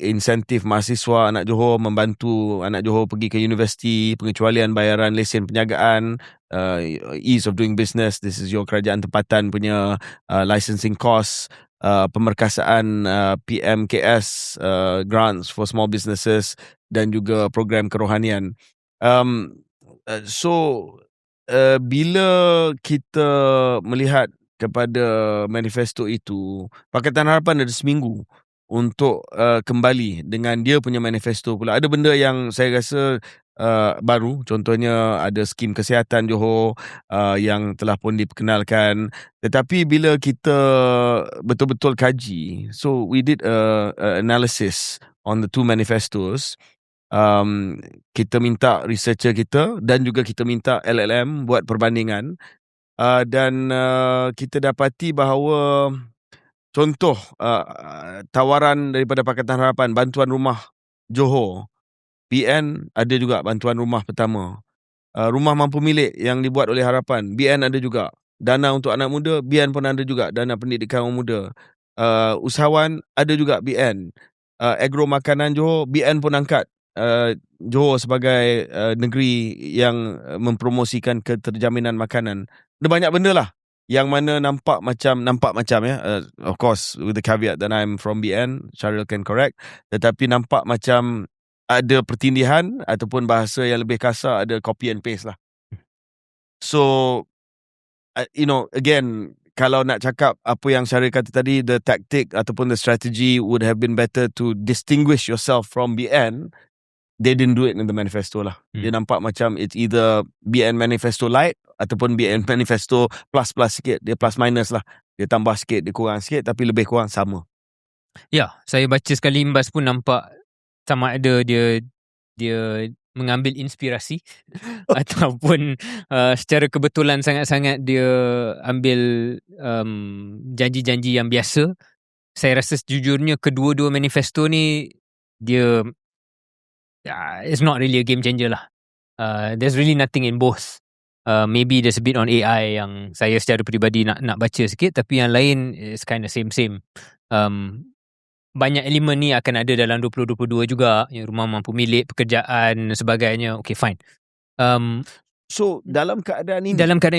insentif mahasiswa anak Johor, membantu anak Johor pergi ke universiti, pengecualian bayaran lesen perniagaan, ease of doing business, this is your kerajaan tempatan punya licensing cost, pemerkasaan PMKS, grants for small businesses, dan juga program kerohanian. So bila kita melihat kepada manifesto itu, Pakatan Harapan ada seminggu untuk kembali dengan dia punya manifesto pula. Ada benda yang saya rasa baru, contohnya ada skim kesihatan Johor yang telah pun diperkenalkan. Tetapi bila kita betul-betul kaji, so we did a analysis on the two manifestos. Kita minta researcher kita dan juga kita minta LLM buat perbandingan, dan kita dapati bahawa contoh tawaran daripada Pakatan Harapan, bantuan rumah Johor, BN ada juga bantuan rumah pertama. Rumah mampu milik yang dibuat oleh Harapan, BN ada juga. Dana untuk anak muda, BN pun ada juga. Dana pendidikan orang muda. usahawan, ada juga BN. Agro makanan Johor, BN pun angkat Johor sebagai negeri yang mempromosikan keterjaminan makanan. Ada banyak benda lah yang mana nampak macam ya, of course with the caveat that I'm from BN, Syaril can correct, tetapi nampak macam ada pertindihan ataupun bahasa yang lebih kasar, ada copy and paste lah. So again, kalau nak cakap apa yang Syaril kata tadi, the tactic ataupun the strategy would have been better to distinguish yourself from BN. They didn't do it in the manifesto lah. Dia nampak macam it's either BN Manifesto Light ataupun BN Manifesto plus sikit. Dia plus minus lah. Dia tambah sikit, dia kurang sikit, tapi lebih kurang sama. Ya, saya baca sekali imbas pun nampak sama ada dia mengambil inspirasi ataupun secara kebetulan sangat-sangat dia ambil janji-janji yang biasa. Saya rasa sejujurnya kedua-dua manifesto ni dia it's not really a game changer lah. There's really nothing in both. Maybe there's a bit on AI yang saya secara peribadi nak baca sikit, tapi yang lain is kind of same. Banyak elemen ni akan ada dalam 2022 juga, yang rumah mampu milik, pekerjaan dan sebagainya. Okay, fine. So dalam keadaan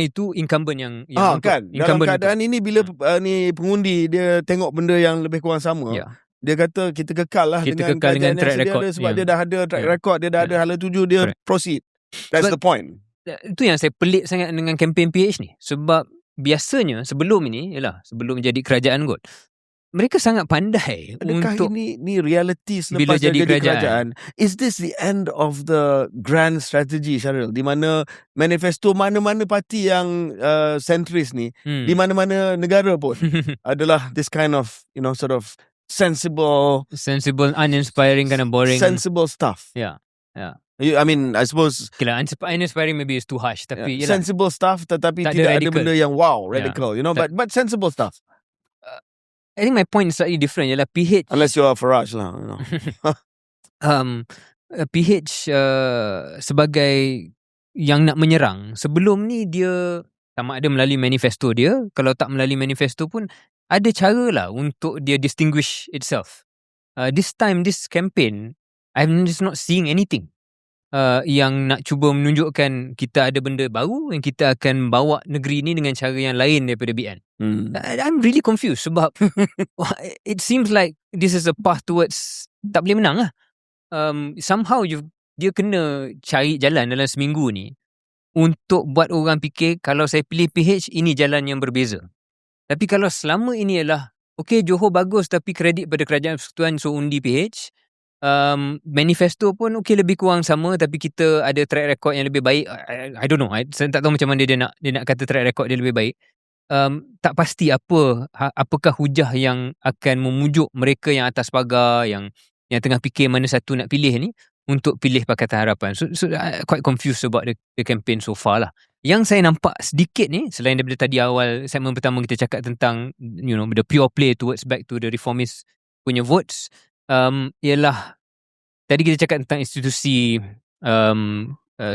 itu incumbent yang kan dalam keadaan ini bila ni pengundi dia tengok benda yang lebih kurang sama, dia kata kita kekal lah dengan track record dia, sebab dia dah ada track record, dia dah ada hala tuju, dia proceed. That's the point. Itu yang saya pelik sangat dengan kempen PH ni, sebab biasanya sebelum jadi kerajaan kot, mereka sangat pandai. Adakah untuk ini reality selepas jadi kerajaan? Is this the end of the grand strategy, Syaril? Di mana manifesto mana-mana parti yang sentris ni, di mana-mana negara pun adalah this kind of sort of sensible, uninspiring, kind of boring, sensible stuff. Yeah. I mean, I suppose uninspiring maybe is too harsh, tapi sensible stuff, tetapi tidak ada benda yang radical, but sensible stuff. I think my point is slightly different. Ialah PH, unless you are Farage lah, PH sebagai yang nak menyerang, sebelum ni dia sama ada melalui manifesto dia, kalau tak melalui manifesto pun ada cara lah untuk dia distinguish itself. This time, this campaign, I'm just not seeing anything yang nak cuba menunjukkan kita ada benda baru yang kita akan bawa negeri ni dengan cara yang lain daripada BN. I'm really confused sebab it seems like this is a path towards tak boleh menang lah. Somehow dia kena cari jalan dalam seminggu ni untuk buat orang fikir kalau saya pilih PH, ini jalan yang berbeza. Tapi kalau selama ini ialah okay, Johor bagus tapi kredit pada Kerajaan Persekutuan, so undi PH. Manifesto pun okay, lebih kurang sama, tapi kita ada track record yang lebih baik. I don't know, saya tak tahu macam mana dia nak kata track record dia lebih baik. Tak pasti apakah hujah yang akan memujuk mereka yang atas pagar, yang tengah fikir mana satu nak pilih ni, untuk pilih Pakatan Harapan. So quite confused about the campaign so far lah. Yang saya nampak sedikit ni, selain daripada tadi awal segmen pertama kita cakap tentang the pure play towards back to the reformist punya votes, ialah tadi kita cakap tentang institusi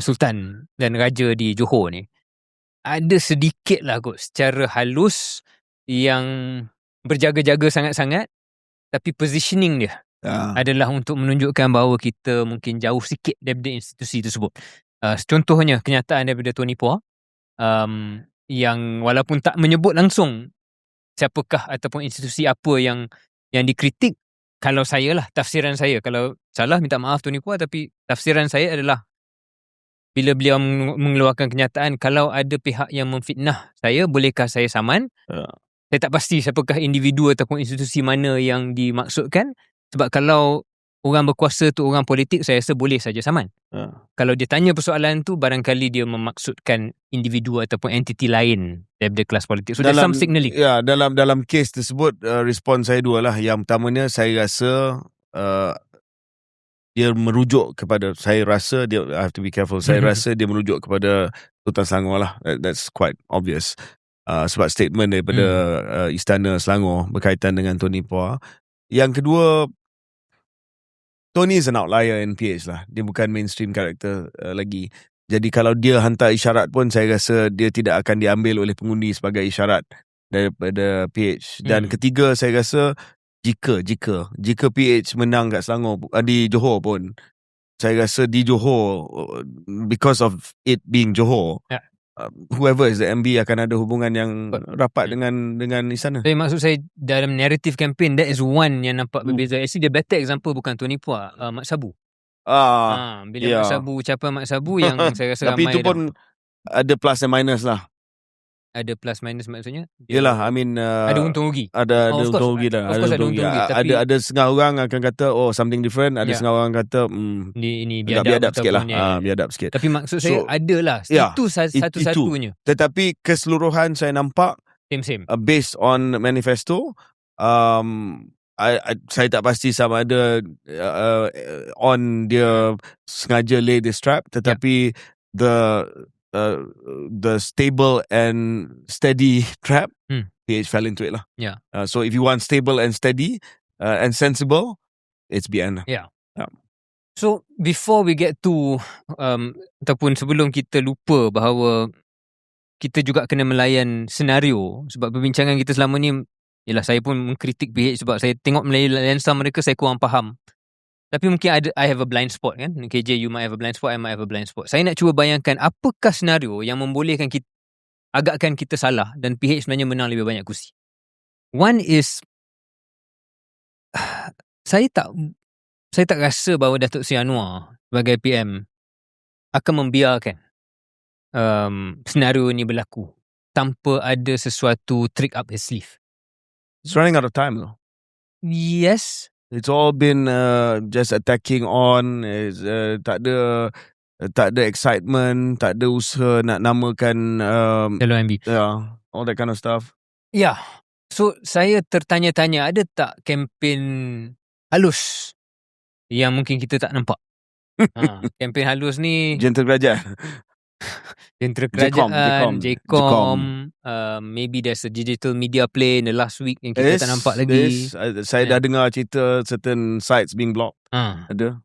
Sultan dan Raja di Johor ni. Ada sedikit lah kot secara halus yang berjaga-jaga sangat-sangat, tapi positioning dia adalah untuk menunjukkan bahawa kita mungkin jauh sikit daripada institusi tersebut. Contohnya kenyataan daripada Tony Poa, yang walaupun tak menyebut langsung siapakah ataupun institusi apa yang dikritik, kalau saya lah, tafsiran saya, kalau salah minta maaf Tony Poa, tapi tafsiran saya adalah bila beliau mengeluarkan kenyataan, kalau ada pihak yang memfitnah saya, bolehkah saya saman? Saya tak pasti siapakah individu ataupun institusi mana yang dimaksudkan, sebab kalau orang berkuasa tu orang politik, saya rasa boleh saja saman. Kalau dia tanya persoalan tu, barangkali dia memaksudkan individu ataupun entiti lain daripada kelas politik. So there's some signaling. Ya, dalam kes tersebut, respon saya dua lah. Yang pertamanya, saya rasa dia merujuk kepada, I have to be careful, saya rasa dia merujuk kepada Sultan Selangor lah. That's quite obvious. Sebab statement daripada Istana Selangor berkaitan dengan Tony Poa. Yang kedua, Tony is an outlier in PH lah. Dia bukan mainstream character lagi. Jadi kalau dia hantar isyarat pun, saya rasa dia tidak akan diambil oleh pengundi sebagai isyarat daripada PH. Dan ketiga saya rasa jika PH menang kat Selangor di Johor pun, saya rasa di Johor, because of it being Johor, whoever is the MB akan ada hubungan yang rapat dengan istana. Tapi maksud saya dalam narrative campaign, that is one yang nampak berbeza. Actually the better example bukan Tony Puak, Mat Sabu. Bila Mat Sabu ucapan Mat Sabu yang saya rasa tapi ramai itu pun ada plus and minus lah. Ada plus minus maksudnya? Yelah, I mean ada untung rugi. Ada untung rugi dah. Of course ada untung rugi. Tapi ada setengah orang akan kata something different. Ada setengah orang kata ini biadab sikit lah. Biadab sikit. Tapi maksud saya adalah itu satu-satunya. Tetapi keseluruhan saya nampak same. Based on manifesto, saya tak pasti sama ada on dia sengaja lay this trap, tetapi the stable and steady trap, PH fell into it lah. So if you want stable and steady and sensible, it's BN lah. So before we get to ataupun sebelum kita lupa bahawa kita juga kena melayan senario, sebab perbincangan kita selama ni, ialah saya pun mengkritik PH sebab saya tengok melalui lensa mereka saya kurang faham. Tapi mungkin I have a blind spot kan. KJ, you might have a blind spot, I might have a blind spot. Saya nak cuba bayangkan apakah senario yang membolehkan kita, agakkan kita salah dan PH sebenarnya menang lebih banyak kursi. One is, saya tak rasa bahawa Datuk Seri Anwar sebagai PM akan membiarkan senario ni berlaku tanpa ada sesuatu trick up his sleeve. It's running out of time though. Yes. It's all been just attacking on. Tak ada excitement, tak ada usaha nak namakan Hello MB. All that kind of stuff. So saya tertanya-tanya, ada tak kempen halus yang mungkin kita tak nampak? Kempen halus ni Jentera Kerajaan. Jentera Kerajaan, JCOM. Maybe there's a digital media play in the last week yang kita tak nampak lagi. Saya dah dengar cerita certain sites being blocked. Ada.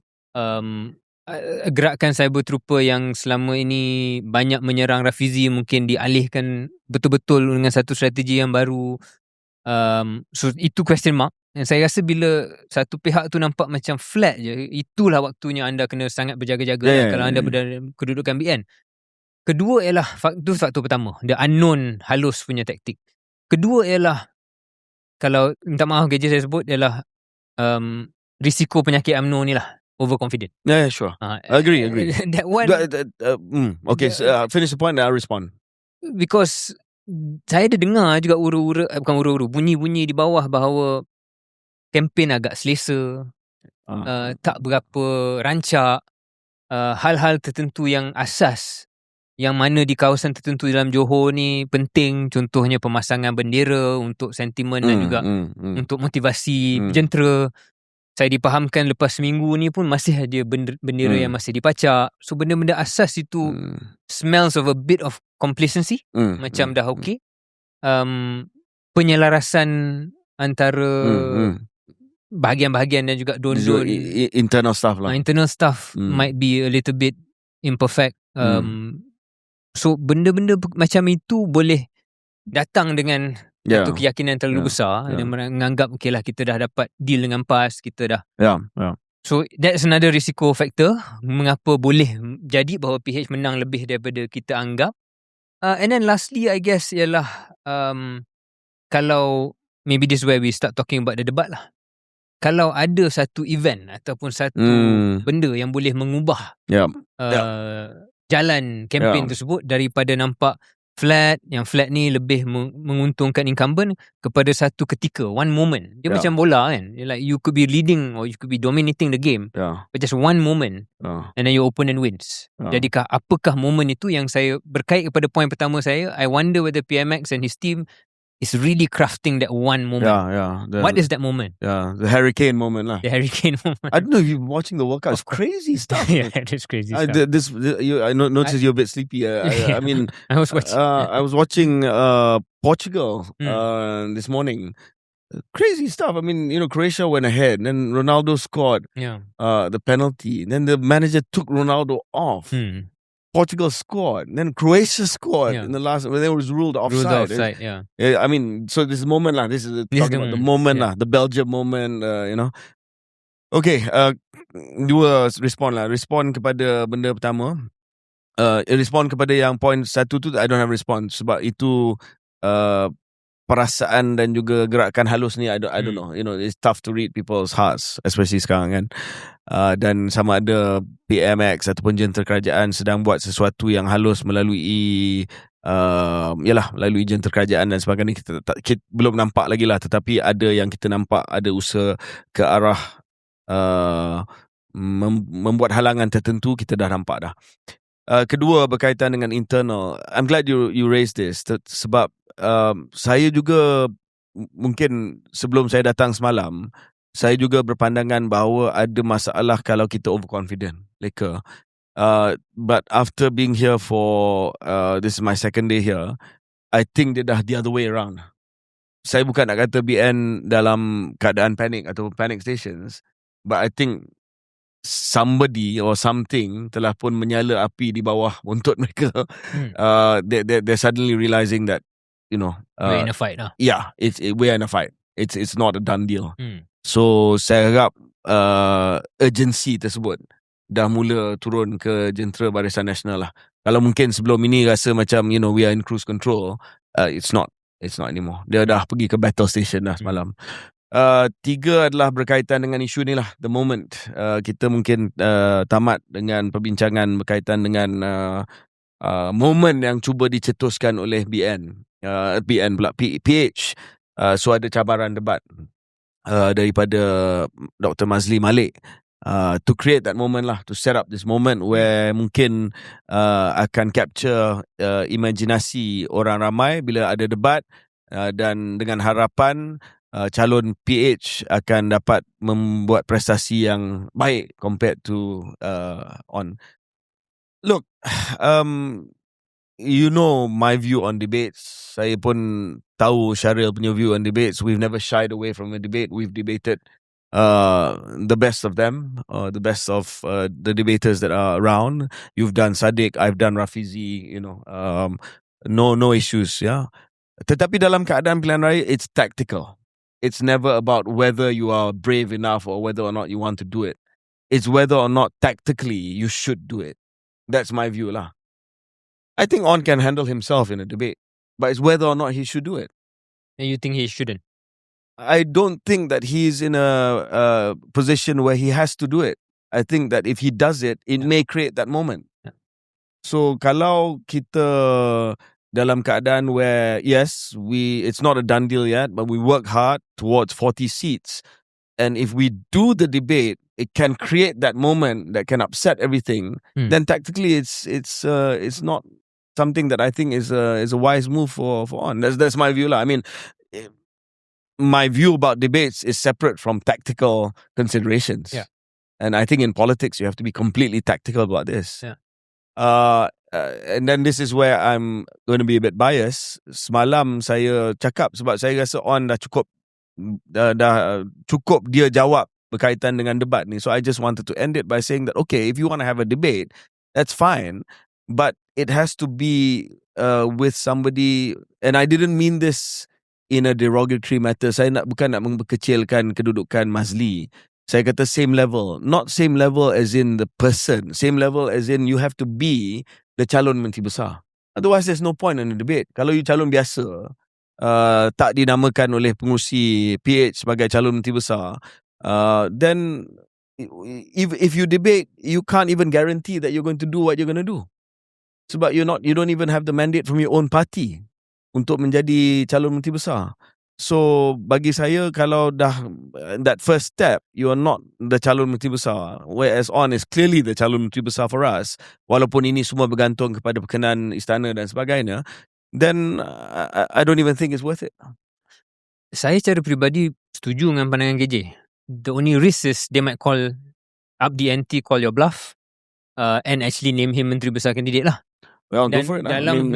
Gerakan cyber trooper yang selama ini banyak menyerang Rafizi mungkin dialihkan betul-betul dengan satu strategi yang baru. So itu question mark. Dan saya rasa bila satu pihak tu nampak macam flat je, itulah waktunya anda kena sangat berjaga-jaga kalau anda berada kedudukan BN. Kedua ialah faktor pertama, the unknown halus punya taktik. Kedua ialah, kalau minta maaf gaji saya sebut, ialah risiko penyakit UMNO ni lah, overconfident. Yeah, sure. Agree. That one. Okay, finish the point and I'll respond. Because saya ada dengar juga bunyi-bunyi di bawah bahawa kempen agak selesa, tak berapa rancak, hal-hal tertentu yang asas yang mana di kawasan tertentu dalam Johor ni penting, contohnya pemasangan bendera untuk sentimen dan juga untuk motivasi jentera. Saya dipahamkan lepas seminggu ni pun masih ada bendera yang masih dipacak. So benda-benda asas itu smells of a bit of complacency, macam dah okay. Penyelarasan antara bahagian-bahagian dan juga don-don, internal stuff lah. Internal stuff might be a little bit imperfect. So benda-benda macam itu boleh datang dengan satu keyakinan terlalu besar dan menganggap okay lah, kita dah dapat deal dengan PAS, kita dah. So that's another risiko factor mengapa boleh jadi bahawa PH menang lebih daripada kita anggap. And then lastly I guess ialah kalau maybe this is where we start talking about the debat lah. Kalau ada satu event ataupun satu benda yang boleh mengubah jalan kempen tersebut daripada nampak flat, yang flat ni lebih menguntungkan incumbent, kepada satu ketika, one moment. Dia macam bola kan, like you could be leading or you could be dominating the game, but just one moment and then your opponent wins. Jadikah apakah moment itu yang saya berkait kepada poin pertama saya, I wonder whether PMX and his team is really crafting that one moment. What is that moment? The Hurricane moment lah. The Hurricane moment. I don't know if you're watching the workout. It's crazy stuff. It's crazy stuff. I noticed you're a bit sleepy. I mean, I was watching. I was watching Portugal this morning. Crazy stuff. I mean, Croatia went ahead, and then Ronaldo scored the penalty. And then the manager took Ronaldo off. Portugal scored, then Croatia scored in the last when they was ruled offside. I mean, so this moment lah. This is talking about the moment lah, the Belgium moment. Okay, dua respond lah. Respond kepada benda pertama. Respond kepada yang point satu tu, I don't have response sebab itu perasaan dan juga gerakan halus ni I don't know, you know, it's tough to read people's hearts, especially sekarang kan. Dan sama ada PMX ataupun jentera kerajaan sedang buat sesuatu yang halus melalui melalui jentera kerajaan dan sebagainya, kita belum nampak lagi lah, tetapi ada yang kita nampak, ada usaha ke arah membuat halangan tertentu, kita dah nampak dah. Kedua, berkaitan dengan internal, I'm glad you raised this sebab saya juga mungkin sebelum saya datang semalam, saya juga berpandangan bahawa ada masalah kalau kita overconfident, leka. But after being here for this is my second day here, I think dia dah the other way around. Saya bukan nak kata BN dalam keadaan panic atau panic stations, but I think somebody or something telah pun menyala api di bawah bontot mereka. They're suddenly realizing that, you know, we're in a fight now. Yeah, we're in a fight. It's not a done deal. So saya harap urgency tersebut dah mula turun ke jentera Barisan Nasional lah. Kalau mungkin sebelum ini rasa macam, you know, we are in cruise control, it's not anymore. Dia dah pergi ke battle station dah semalam. Tiga adalah berkaitan dengan isu ni lah, the moment. Kita mungkin tamat dengan perbincangan berkaitan dengan moment yang cuba dicetuskan oleh PH. So ada cabaran debat daripada Dr. Mazli Malik to create that moment lah, to set up this moment where mungkin akan capture imajinasi orang ramai bila ada debat, dan dengan harapan calon PH akan dapat membuat prestasi yang baik compared to on. Look, you know my view on debates. Saya pun tahu Syaril punya view on debates. We've never shied away from a debate. We've debated the best of them, the best of the debaters that are around. You've done Sadiq, I've done Rafizi, you know, no issues, yeah. Tetapi dalam keadaan pilihan raya, it's tactical. It's never about whether you are brave enough or whether or not you want to do it. It's whether or not tactically you should do it. That's my view lah. I think On can handle himself in a debate, but it's whether or not he should do it. And you think he shouldn't? I don't think that he's in a position where he has to do it. I think that if he does it, it may create that moment. So kalau kita dalam keadaan where, yes, it's not a done deal yet, but we work hard towards 40 seats. And if we do the debate, it can create that moment that can upset everything. Then tactically, it's not something that I think is a wise move for On. That's my view lah. I mean, my view about debates is separate from tactical considerations. Yeah. And I think in politics, you have to be completely tactical about this. Yeah. And then this is where I'm going to be a bit biased. Semalam saya cakap sebab saya rasa On dah cukup dia jawab berkaitan dengan debat ni. So I just wanted to end it by saying that, okay, if you want to have a debate, that's fine. But it has to be with somebody, and I didn't mean this in a derogatory matter. Saya bukan nak memperkecilkan kedudukan Mazli. Saya kata same level. Not same level as in the person. Same level as in you have to be the calon menteri besar. Otherwise, there's no point in the debate. Kalau you calon biasa, tak dinamakan oleh pengurusi PH sebagai calon menteri besar, then if you debate, you can't even guarantee that you're going to do what you're going to do. Sebab you don't even have the mandate from your own party untuk menjadi calon menteri besar. So bagi saya, kalau dah that first step, you are not the calon menteri besar, whereas On is clearly the calon menteri besar for us, walaupun ini semua bergantung kepada perkenan istana dan sebagainya, then I don't even think it's worth it. Saya secara peribadi setuju dengan pandangan KJ. The only risk is they might call up the NT, call your bluff, and actually name him menteri besar candidate lah. Well, go for it. Dalam,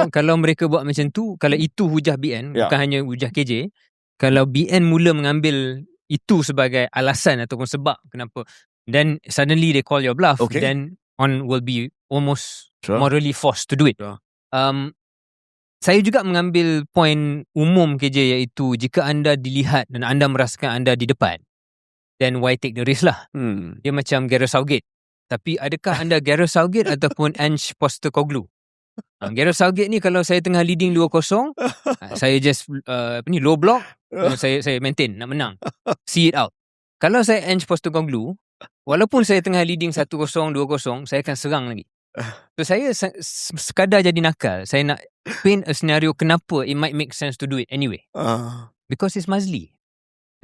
kalau mereka buat macam tu, kalau itu hujah BN, bukan hanya hujah KJ, kalau BN mula mengambil itu sebagai alasan ataupun sebab kenapa, then suddenly they call your bluff, then On will be almost Sure. morally forced to do it. Sure. Saya juga mengambil poin umum KJ, iaitu jika anda dilihat dan anda merasakan anda di depan, then why take the risk lah. Dia macam Gareth Southgate. Tapi adakah anda Gareth Southgate ataupun Ange Postecoglou? Gareth Southgate ni kalau saya tengah leading 2-0, saya just low block, saya maintain nak menang. See it out. Kalau saya Ange Postecoglou, walaupun saya tengah leading 1-0, 2-0, saya akan serang lagi. So saya sekadar jadi nakal. Saya nak paint a scenario kenapa it might make sense to do it anyway. Because it's Mazli.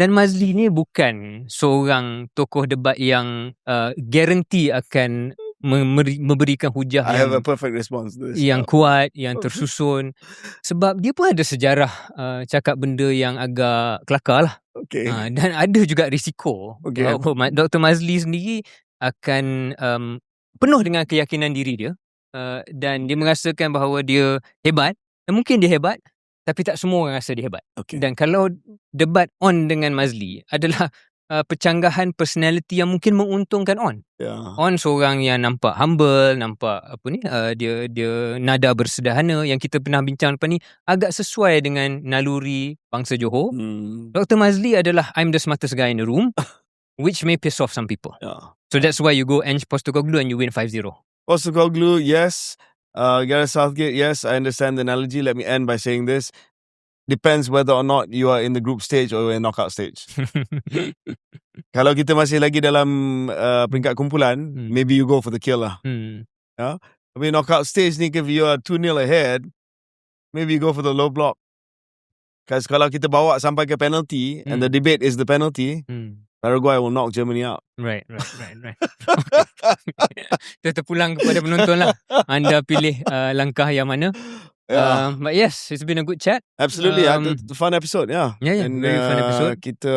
Dan Mazli ni bukan seorang tokoh debat yang guarantee akan memberikan hujah I have a perfect response to this. Yang kuat, yang tersusun. Sebab dia pun ada sejarah cakap benda yang agak kelakar lah. Okay. Dan ada juga risiko. Okay. Dr. Mazli sendiri akan penuh dengan keyakinan diri dia, dan dia merasakan bahawa dia hebat, dan mungkin dia hebat, tapi tak semua orang rasa dia hebat. Okay. Dan kalau debat On dengan Mazli adalah pecanggahan personality yang mungkin menguntungkan On. Yeah. On seorang yang nampak humble, nampak dia nada bersederhana, yang kita pernah bincang lepas ni, agak sesuai dengan naluri bangsa Johor. Dr. Mazli adalah I'm the smartest guy in the room, which may piss off some people. Yeah. So that's why you go Ange Postecoglou and you win 5-0. Postecoglou, yes. Gareth Southgate, yes. I understand the analogy. Let me end by saying this. Depends whether or not you are in the group stage or in knockout stage. Kalau kita masih lagi dalam peringkat kumpulan, maybe you go for the kill lah. Yeah? Tapi knockout stage ni, if you are 2-0 ahead, maybe you go for the low block. Because kalau kita bawa sampai ke penalty, and the debate is the penalty, Paraguay will knock Germany out. Right. Kita terpulang kepada penonton lah. Anda pilih langkah yang mana. Yeah. But yes, it's been a good chat. Absolutely. It's a fun episode. Yeah. And, very fun episode. Kita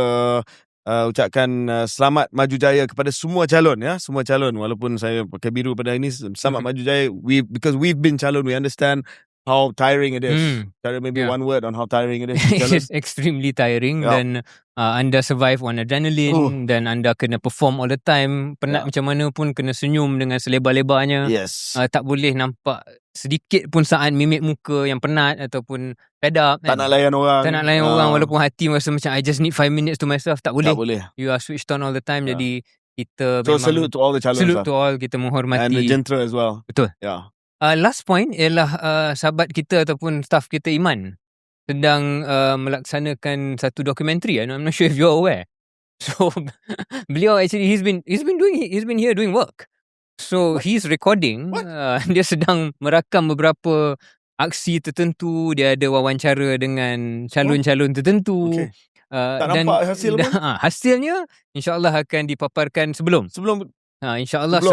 ucapkan selamat maju jaya kepada semua calon, ya. Semua calon, walaupun saya pakai biru pada ini, selamat maju jaya. Because we've been calon, we understand how tiring it is. Maybe one word on how tiring it is. It's extremely tiring. Dan anda survive on adrenaline, dan anda kena perform all the time. Penat macam mana pun kena senyum dengan selebar-lebarnya. Yes. Tak boleh nampak sedikit pun saat mimik muka yang penat ataupun fed up. Tak nak layan orang. Tak nak layan orang, walaupun hati rasa macam I just need 5 minutes to myself. Tak boleh. Tak boleh. You are switched on all the time. Jadi kita so salute to all the calons. Salute to all. Kita menghormati. And the Gentra as well. Betul. Yeah. Last point ialah sahabat kita ataupun staff kita, Iman, sedang melaksanakan satu dokumentari. I'm not sure if you're aware. So beliau actually he's been here doing work. So he's recording. Dia sedang merakam beberapa aksi tertentu. Dia ada wawancara dengan calon-calon tertentu. Okay. Tak dan nampak hasil pun? Hasilnya insyaAllah akan dipaparkan sebelum InsyaAllah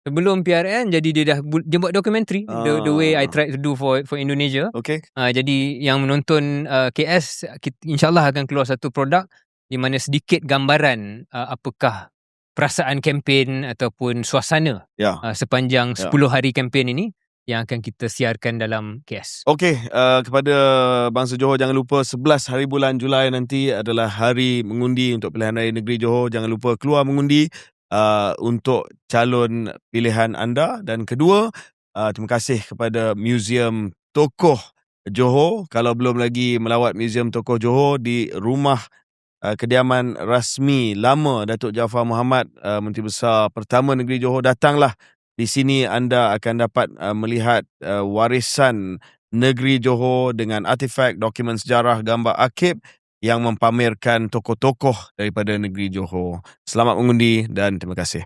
sebelum PRN. Jadi dia buat dokumentari, the way I tried to do for Indonesia. Okay. Jadi yang menonton KS, insyaAllah akan keluar satu produk di mana sedikit gambaran apakah perasaan kempen ataupun suasana sepanjang 10 hari kempen ini yang akan kita siarkan dalam KS. Okay, kepada bangsa Johor, jangan lupa 11 hari bulan Julai nanti adalah hari mengundi untuk pilihan raya negeri Johor. Jangan lupa keluar mengundi untuk calon pilihan anda. Dan kedua, terima kasih kepada Museum Tokoh Johor. Kalau belum lagi melawat Museum Tokoh Johor, di rumah kediaman rasmi lama Datuk Jaafar Mohamad, Menteri Besar pertama negeri Johor, datanglah. Di sini anda akan dapat melihat warisan negeri Johor dengan artifak, dokumen sejarah, gambar arkib yang mempamerkan tokoh-tokoh daripada negeri Johor. Selamat mengundi dan terima kasih.